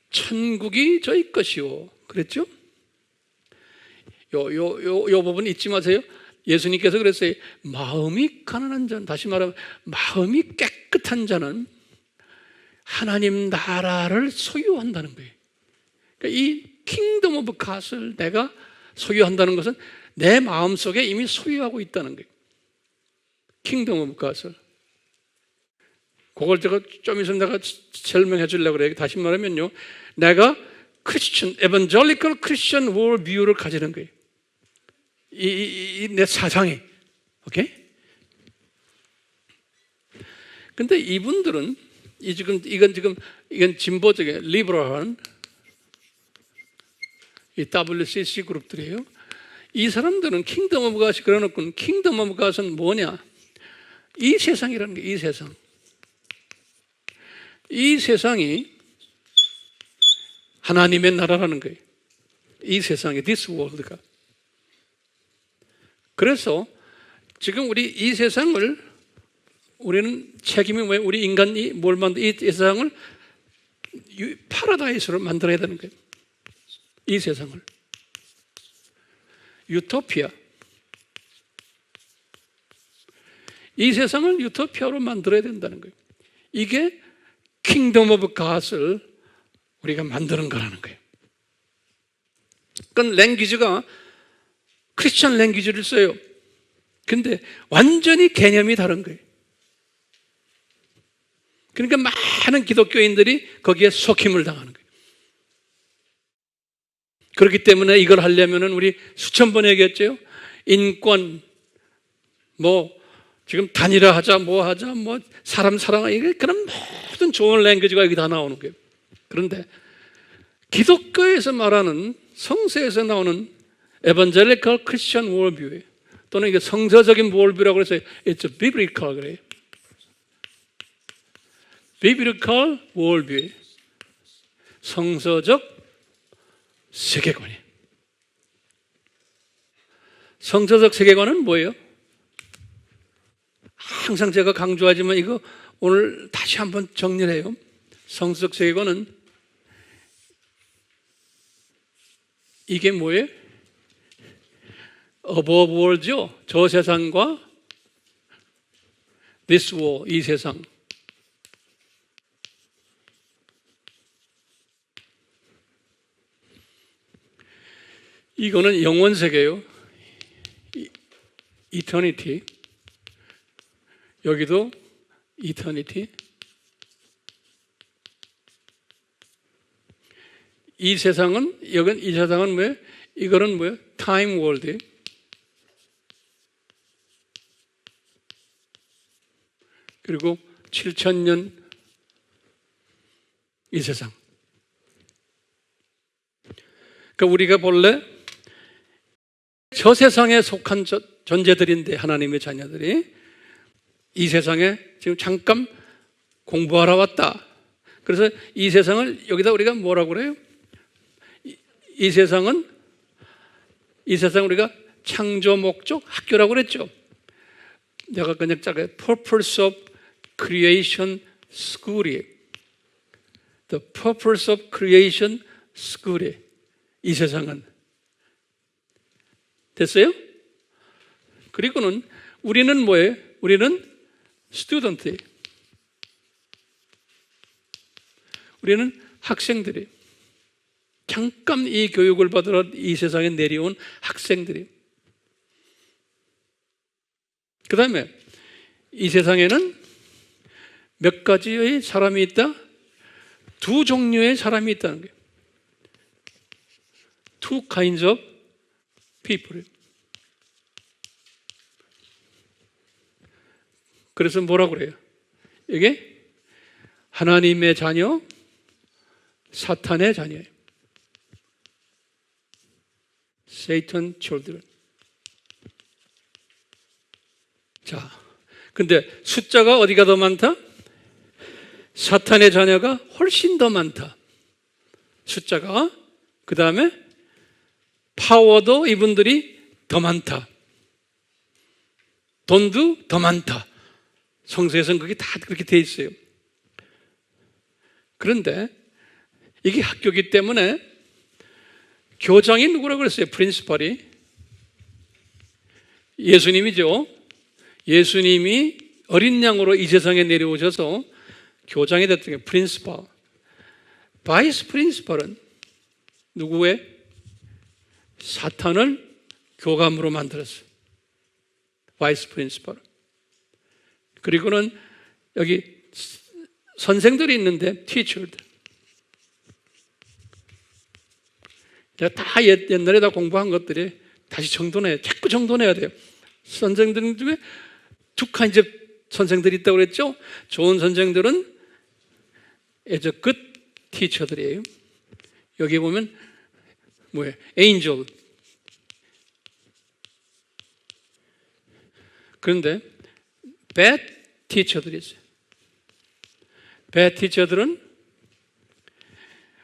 천국이 저희 것이요. 그랬죠? 요 부분 잊지 마세요. 예수님께서 그랬어요. 마음이 가난한 자는, 다시 말하면 마음이 깨끗한 자는 하나님 나라를 소유한다는 거예요. 그러니까 이 킹덤 오브 갓을 내가 소유한다는 것은 내 마음속에 이미 소유하고 있다는 거예요. 킹덤 오브 갓을. 그걸 제가 좀 있으면 내가 설명해 주려고 그래요. 다시 말하면요, 내가 크리스천, 에반젤리컬 크리스천 월뷰를 가지는 거예요. 내 사상이. 오케이? 근데 이분들은 이건 진보적인 리버럴한 이 WCC 그룹들이에요. 이 사람들은 킹덤 오브 갓이 그려놓고, 킹덤 오브 갓은 뭐냐? 이 세상이라는 게, 이 세상. 이 세상이 하나님의 나라라는 거예요. 이 세상이, this world가. 그래서 지금 우리 이 세상을, 우리는 책임이 뭐예요? 우리 인간이 뭘 이 세상을 파라다이스로 만들어야 되는 거예요. 이 세상을. 유토피아. 이 세상을 유토피아로 만들어야 된다는 거예요. 이게 킹덤 오브 갓을 우리가 만드는 거라는 거예요. 그건 랭귀지가 크리스천 랭귀지를 써요. 근데 완전히 개념이 다른 거예요. 그러니까 많은 기독교인들이 거기에 속힘을 당하는 거예요. 그렇기 때문에 이걸 하려면은 우리 수천 번 얘기했죠. 인권, 지금 단일화하자, 하자, 사람 사랑하자, 그런 모든 좋은 랭귀지가 여기 다 나오는 거예요. 그런데 기독교에서 말하는, 성서에서 나오는 에반젤리컬 크리스천 월뷰, 또는 이게 성서적인 월뷰라고 해서 it's a biblical 그래요. biblical 월뷰, 성서적 세계관이에요. 성서적 세계관은 뭐예요? 항상 제가 강조하지만 이거 오늘 다시 한번 정리를 해요. 성서적 세계관은 이게 뭐예요? above world죠. 저 세상과 this world, 이 세상. 이거는 영원 세계예요. eternity. 여기도 eternity. 이 세상은, 이 세상은 뭐예요? 이거는 뭐예요? time world. 그리고 7,000년 이 세상. 그러니까 우리가 본래 저 세상에 속한 존재들인데, 하나님의 자녀들이 이 세상에 지금 잠깐 공부하러 왔다. 그래서 이 세상을 여기다 우리가 뭐라고 그래요? 이 세상은 우리가 창조 목적 학교라고 그랬죠. 내가 그냥 작게 Purpose of Creation School이에요. The Purpose of Creation School이에요. 이 세상은. 됐어요? 그리고는 우리는 뭐예요? 우리는 스튜던트예요. 우리는 학생들이에요. 잠깐 이 교육을 받으러 이 세상에 내려온 학생들이에요. 그 다음에 이 세상에는 몇 가지의 사람이 있다? 두 종류의 사람이 있다는 거예요. Two kinds of people. 그래서 뭐라고 그래요? 이게 하나님의 자녀, 사탄의 자녀예요. Satan children. 자, 근데 숫자가 어디가 더 많다? 사탄의 자녀가 훨씬 더 많다. 숫자가. 그 다음에 파워도 이분들이 더 많다. 돈도 더 많다. 성서에서는 그게 다 그렇게 돼 있어요. 그런데 이게 학교이기 때문에 교장이 누구라고 그랬어요? 프린시팔이 예수님이죠. 예수님이 어린 양으로 이 세상에 내려오셔서 교장이 됐던 게 프린시팔. 바이스 프린시팔은 누구의? 사탄을 교감으로 만들었어요. 바이스 프린시팔. 그리고는 여기 선생들이 있는데 티처들. 제가 다 옛날에 다 공부한 것들이 다시 정돈해야, 자꾸 정돈해야 돼요. 선생들 중에 두 가지 선생들이 있다고 그랬죠? 좋은 선생들은 as a good teacher들이에요. 여기 보면 뭐예요? angel. 그런데 bad teacher들이 있어요. bad teacher들은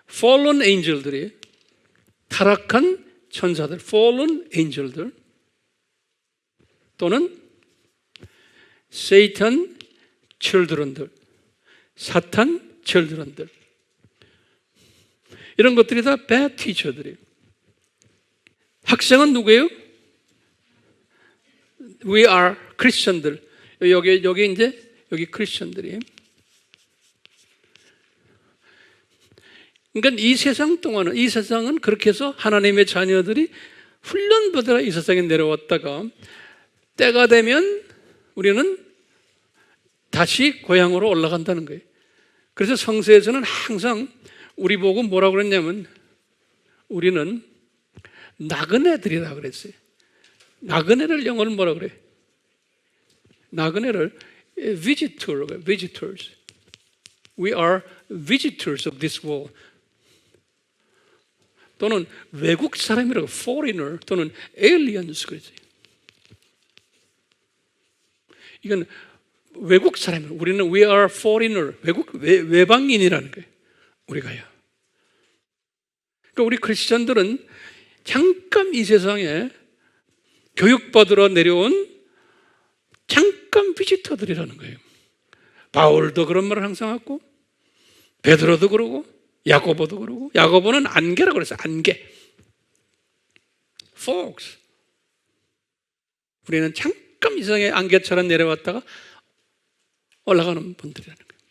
fallen angel들이에요. 타락한 천사들, fallen angel들, 또는 Satan children들, 사탄 children들, 이런 것들이 다 bad teacher들이에요. 학생은 누구예요? We are Christian들. 여기 이제 여기 크리스천들이에요. 그러니까 이 세상 동안은, 이 세상은 그렇게 해서 하나님의 자녀들이 훈련받으러 이 세상에 내려왔다가 때가 되면 우리는 다시 고향으로 올라간다는 거예요. 그래서 성서에서는 항상 우리 보고 뭐라고 그랬냐면 우리는 나그네들이라고 그랬어요. 나그네를 영어로 뭐라고 그래? 나그네를 visitors. We are visitors of this world. 또는 외국 사람이라고 foreigner 또는 aliens 그랬어요. 이건 외국 사람이에요. 우리는 we are foreigner, 외방인이라는 거예요. 우리가요. 그러니까 우리 크리스천들은 잠깐 이 세상에 교육받으러 내려온 잠깐 비지터들이라는 거예요. 바울도 그런 말을 항상 하고 베드로도 그러고 야고보도 그러고, 야고보는 안개라고 그랬어요. 안개. Fox. 우리는 잠깐 이 세상에 안개처럼 내려왔다가 올라가는 분들이라는 거예요.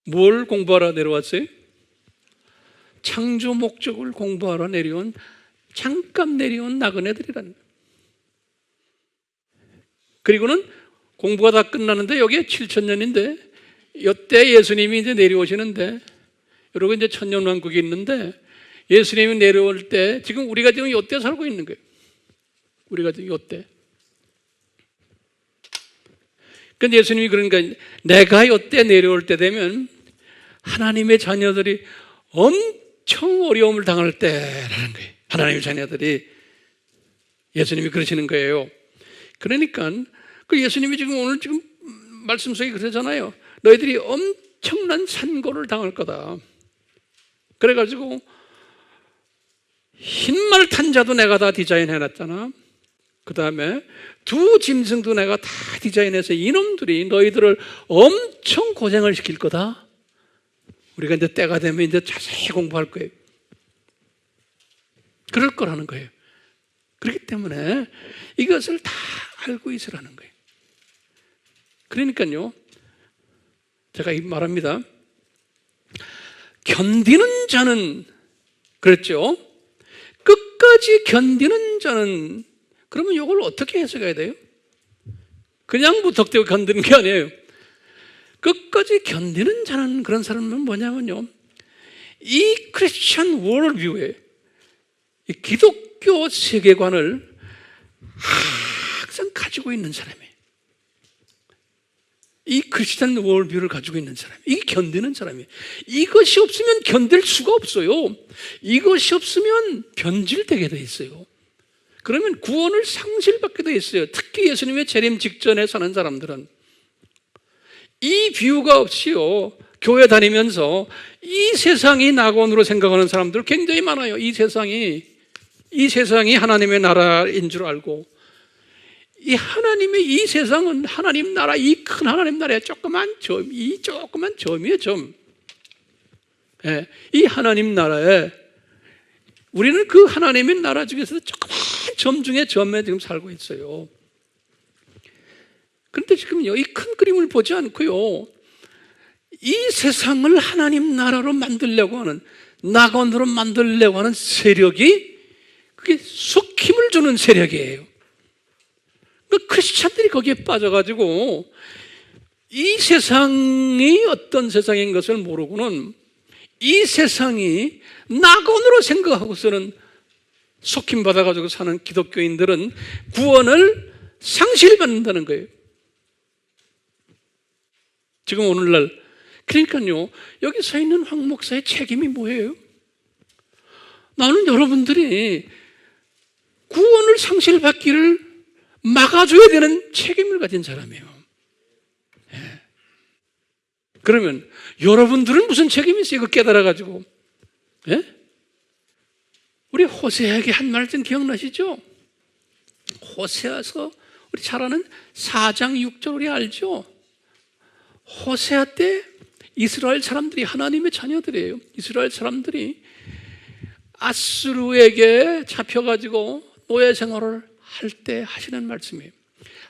뭘 공부하러 내려왔어요? 창조 목적을 공부하러 내려온, 잠깐 내려온 나그네들이라는 거예요. 그리고는 공부가 다 끝나는데 여기에 7,000년인데 이때 예수님이 이제 내려오시는데, 여러분 이제 천년왕국이 있는데 예수님이 내려올 때 지금 우리가 지금 이때 살고 있는 거예요. 우리가 지금 이때. 근데 예수님이 그러니까 내가 이때 내려올 때 되면 하나님의 자녀들이 엄청 어려움을 당할 때라는 거예요. 하나님의 자녀들이. 예수님이 그러시는 거예요. 그러니까 그 예수님이 지금 오늘 지금 말씀 속에 그러잖아요. 너희들이 엄청난 산고를 당할 거다. 그래가지고 흰말 탄 자도 내가 다 디자인해놨잖아. 그 다음에 두 짐승도 내가 다 디자인해서 이놈들이 너희들을 엄청 고생을 시킬 거다. 우리가 이제 때가 되면 이제 자세히 공부할 거예요. 그럴 거라는 거예요. 그렇기 때문에 이것을 다 알고 있으라는 거예요. 그러니까요, 제가 말합니다. 견디는 자는, 그랬죠? 끝까지 견디는 자는, 그러면 이걸 어떻게 해석해야 돼요? 그냥 무턱대고 견디는 게 아니에요. 끝까지 견디는 자는 그런 사람은 뭐냐면요, 이 크리스천 월드뷰에 이 기독교 세계관을 항상 가지고 있는 사람이에요. 이 크리스천 월드뷰를 가지고 있는 사람, 이 견디는 사람이에요. 이것이 없으면 견딜 수가 없어요. 이것이 없으면 변질되게 돼 있어요. 그러면 구원을 상실받게 돼 있어요. 특히 예수님의 재림 직전에 사는 사람들은 이 뷰가 없이요, 교회 다니면서 이 세상이 낙원으로 생각하는 사람들 굉장히 많아요. 이 세상이 하나님의 나라인 줄 알고, 이 하나님의 이 세상은 하나님 나라, 이 큰 하나님 나라의 조그만 점, 이 조그만 점이에요, 점. 예, 이 하나님 나라에 우리는 그 하나님의 나라 중에서 조그만 점 중에 점에 지금 살고 있어요. 그런데 지금요, 이 큰 그림을 보지 않고요, 이 세상을 하나님 나라로 만들려고 하는, 낙원으로 만들려고 하는 세력이, 그게 속힘을 주는 세력이에요. 그 크리스찬들이 거기에 빠져가지고 이 세상이 어떤 세상인 것을 모르고는 이 세상이 낙원으로 생각하고서는 속힘받아가지고 사는 기독교인들은 구원을 상실받는다는 거예요. 지금 오늘날. 그러니까요, 여기 서 있는 황 목사의 책임이 뭐예요? 나는 여러분들이 구원을 상실받기를 막아줘야 되는 책임을 가진 사람이에요. 예. 그러면 여러분들은 무슨 책임이 있어요? 이거 깨달아가지고. 예? 우리 호세아에게 한 말씀 기억나시죠? 호세아서 우리 잘 아는 4장 6절 우리 알죠? 호세아 때 이스라엘 사람들이 하나님의 자녀들이에요. 이스라엘 사람들이 아수르에게 잡혀가지고 노예 생활을 할 때 하시는 말씀이에요.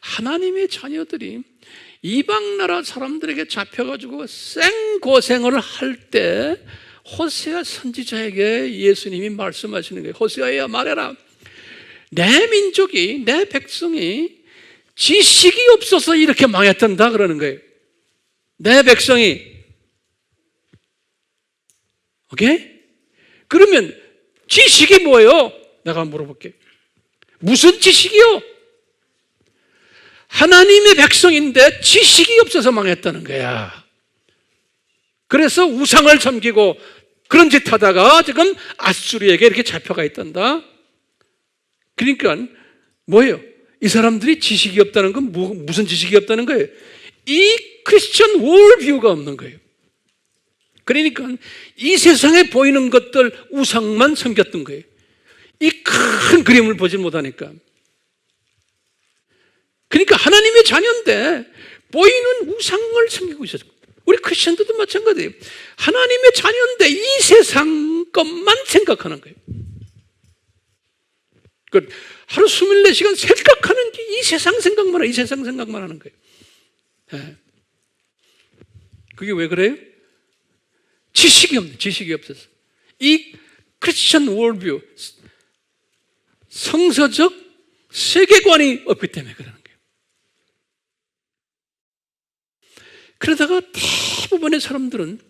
하나님의 자녀들이 이방 나라 사람들에게 잡혀가지고 생고생을 할 때 호세아 선지자에게 예수님이 말씀하시는 거예요. 호세아야, 말해라. 내 민족이, 내 백성이 지식이 없어서 이렇게 망했단다 그러는 거예요. 내 백성이. 오케이? 그러면 지식이 뭐예요? 내가 물어볼게. 무슨 지식이요? 하나님의 백성인데 지식이 없어서 망했다는 거야. 그래서 우상을 섬기고 그런 짓 하다가 지금 아수르에게 이렇게 잡혀가 있단다. 그러니까 뭐예요? 이 사람들이 지식이 없다는 건 무슨 지식이 없다는 거예요? 이 크리스천 월드뷰가 없는 거예요. 그러니까 이 세상에 보이는 것들 우상만 섬겼던 거예요. 이 큰 그림을 보지 못하니까. 그러니까 하나님의 자녀인데 보이는 우상을 섬기고 있었어요. 우리 크리스천들도 마찬가지예요. 하나님의 자녀인데 이 세상 것만 생각하는 거예요. 그 하루 24시간 생각하는 게 이 세상 생각만, 이 세상 생각만 하는 거예요. 네. 그게 왜 그래요? 지식이 없어서. 이 크리스천 월드뷰, 성서적 세계관이 없기 때문에 그러는 거예요. 그러다가 대부분의 사람들은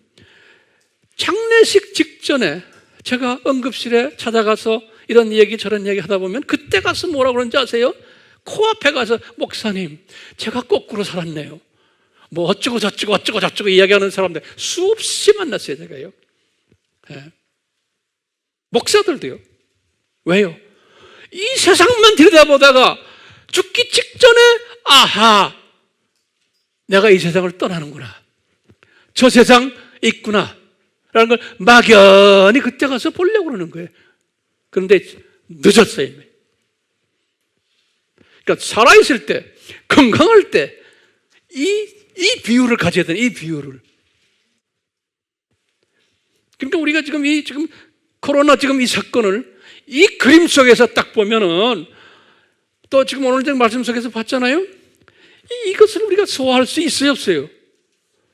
장례식 직전에 제가 응급실에 찾아가서 이런 얘기 저런 얘기 하다 보면 그때 가서 뭐라고 그러는지 아세요? 코앞에 가서 목사님, 제가 거꾸로 살았네요. 뭐 어쩌고 저쩌고 이야기하는 사람들 수없이 만났어요, 제가요. 예. 목사들도요. 왜요? 이 세상만 들여다보다가 죽기 직전에 아하, 내가 이 세상을 떠나는구나, 저 세상 있구나 라는 걸 막연히 그때 가서 보려고 그러는 거예요. 그런데 늦었어요, 이미. 그러니까 살아있을 때, 건강할 때 이 비유를 가져야 되는, 이 비유를. 그러니까 우리가 지금 코로나 이 사건을 이 그림 속에서 딱 보면은, 또 지금 오늘 말씀 속에서 봤잖아요. 이것을 우리가 소화할 수 있어요, 없어요?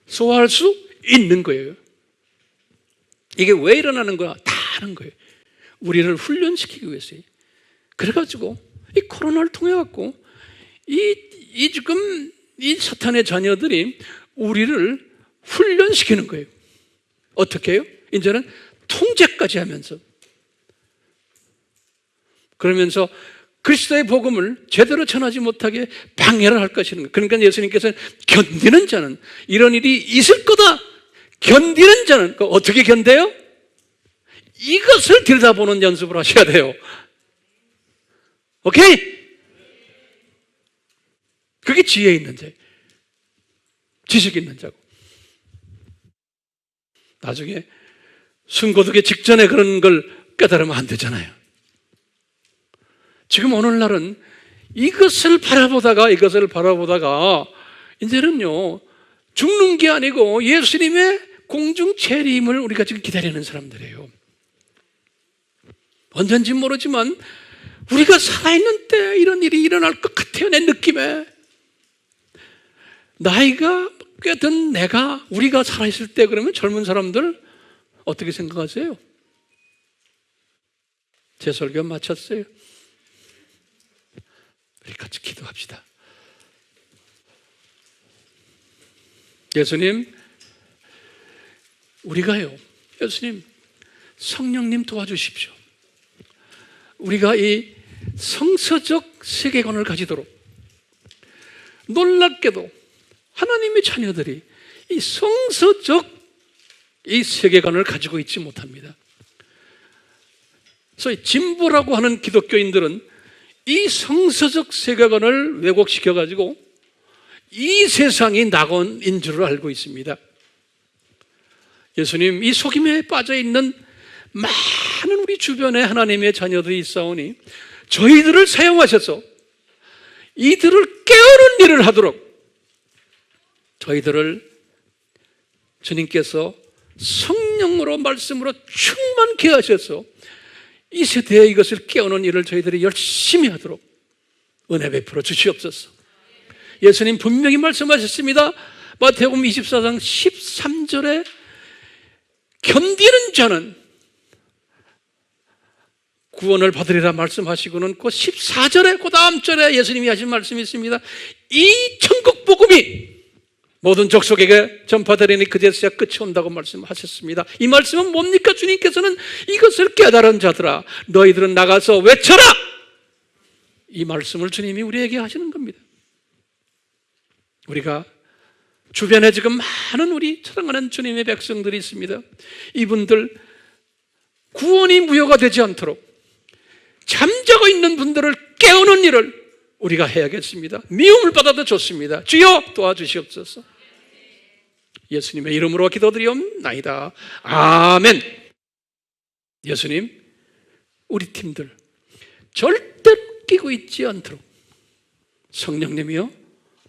소화할 수 있는 거예요. 이게 왜 일어나는 거야? 다 하는 거예요. 우리를 훈련시키기 위해서요. 그래가지고 이 코로나를 통해 갖고 지금 이 사탄의 자녀들이 우리를 훈련시키는 거예요. 어떻게 해요? 이제는 통제까지 하면서, 그러면서 그리스도의 복음을 제대로 전하지 못하게 방해를 할 것이는 거예요. 그러니까 예수님께서는 견디는 자는, 이런 일이 있을 거다, 견디는 자는 어떻게 견뎌요? 이것을 들여다보는 연습을 하셔야 돼요. 오케이? 그게 지혜 있는 자, 지식 있는 자고. 나중에 순고되기 직전에 그런 걸 깨달으면 안 되잖아요. 지금 오늘날은 이것을 바라보다가 이제는요, 죽는 게 아니고 예수님의 공중 재림을 우리가 지금 기다리는 사람들이에요. 언젠지 모르지만 우리가 살아있는 때 이런 일이 일어날 것 같아요, 내 느낌에. 나이가 꽤 든 우리가 살아있을 때, 그러면 젊은 사람들 어떻게 생각하세요? 제 설교 마쳤어요. 우리 같이 기도합시다. 예수님, 우리가요, 예수님, 성령님 도와주십시오. 우리가 이 성서적 세계관을 가지도록, 놀랍게도 하나님의 자녀들이 이 성서적 이 세계관을 가지고 있지 못합니다. 소위 진보라고 하는 기독교인들은 이 성서적 세계관을 왜곡시켜가지고 이 세상이 낙원인 줄 알고 있습니다. 예수님, 이 속임에 빠져있는 많은 우리 주변에 하나님의 자녀들이 있사오니 저희들을 사용하셔서 이들을 깨우는 일을 하도록 저희들을 주님께서 성령으로, 말씀으로 충만케 하셔서 이 세대에 이것을 깨우는 일을 저희들이 열심히 하도록 은혜 베풀어 주시옵소서. 예수님 분명히 말씀하셨습니다. 마태복음 24장 13절에 견디는 자는 구원을 받으리라 말씀하시고는 그 14절에, 그 다음 절에 예수님이 하신 말씀이 있습니다. 이 천국 복음이 모든 족속에게 전파되리니 그제서야 끝이 온다고 말씀하셨습니다. 이 말씀은 뭡니까? 주님께서는 이것을 깨달은 자들아, 너희들은 나가서 외쳐라! 이 말씀을 주님이 우리에게 하시는 겁니다. 우리가 주변에 지금 많은 우리 사랑하는 주님의 백성들이 있습니다. 이분들 구원이 무효가 되지 않도록 잠자고 있는 분들을 깨우는 일을 우리가 해야겠습니다. 미움을 받아도 좋습니다. 주여 도와주시옵소서. 예수님의 이름으로 기도드리옵나이다. 아멘. 예수님, 우리 팀들 절대 끼고 있지 않도록 성령님이여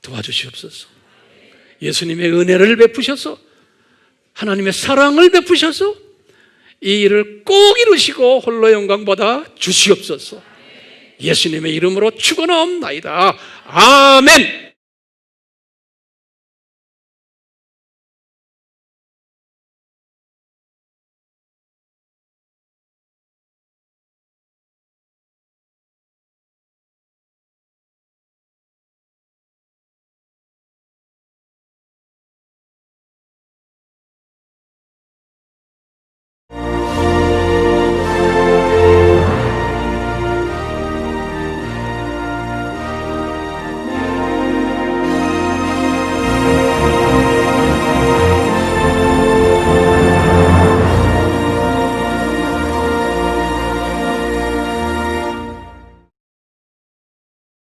도와주시옵소서. 예수님의 은혜를 베푸셔서, 하나님의 사랑을 베푸셔서 이 일을 꼭 이루시고 홀로 영광 받아 주시옵소서. 예수님의 이름으로 축원하옵나이다. 아멘.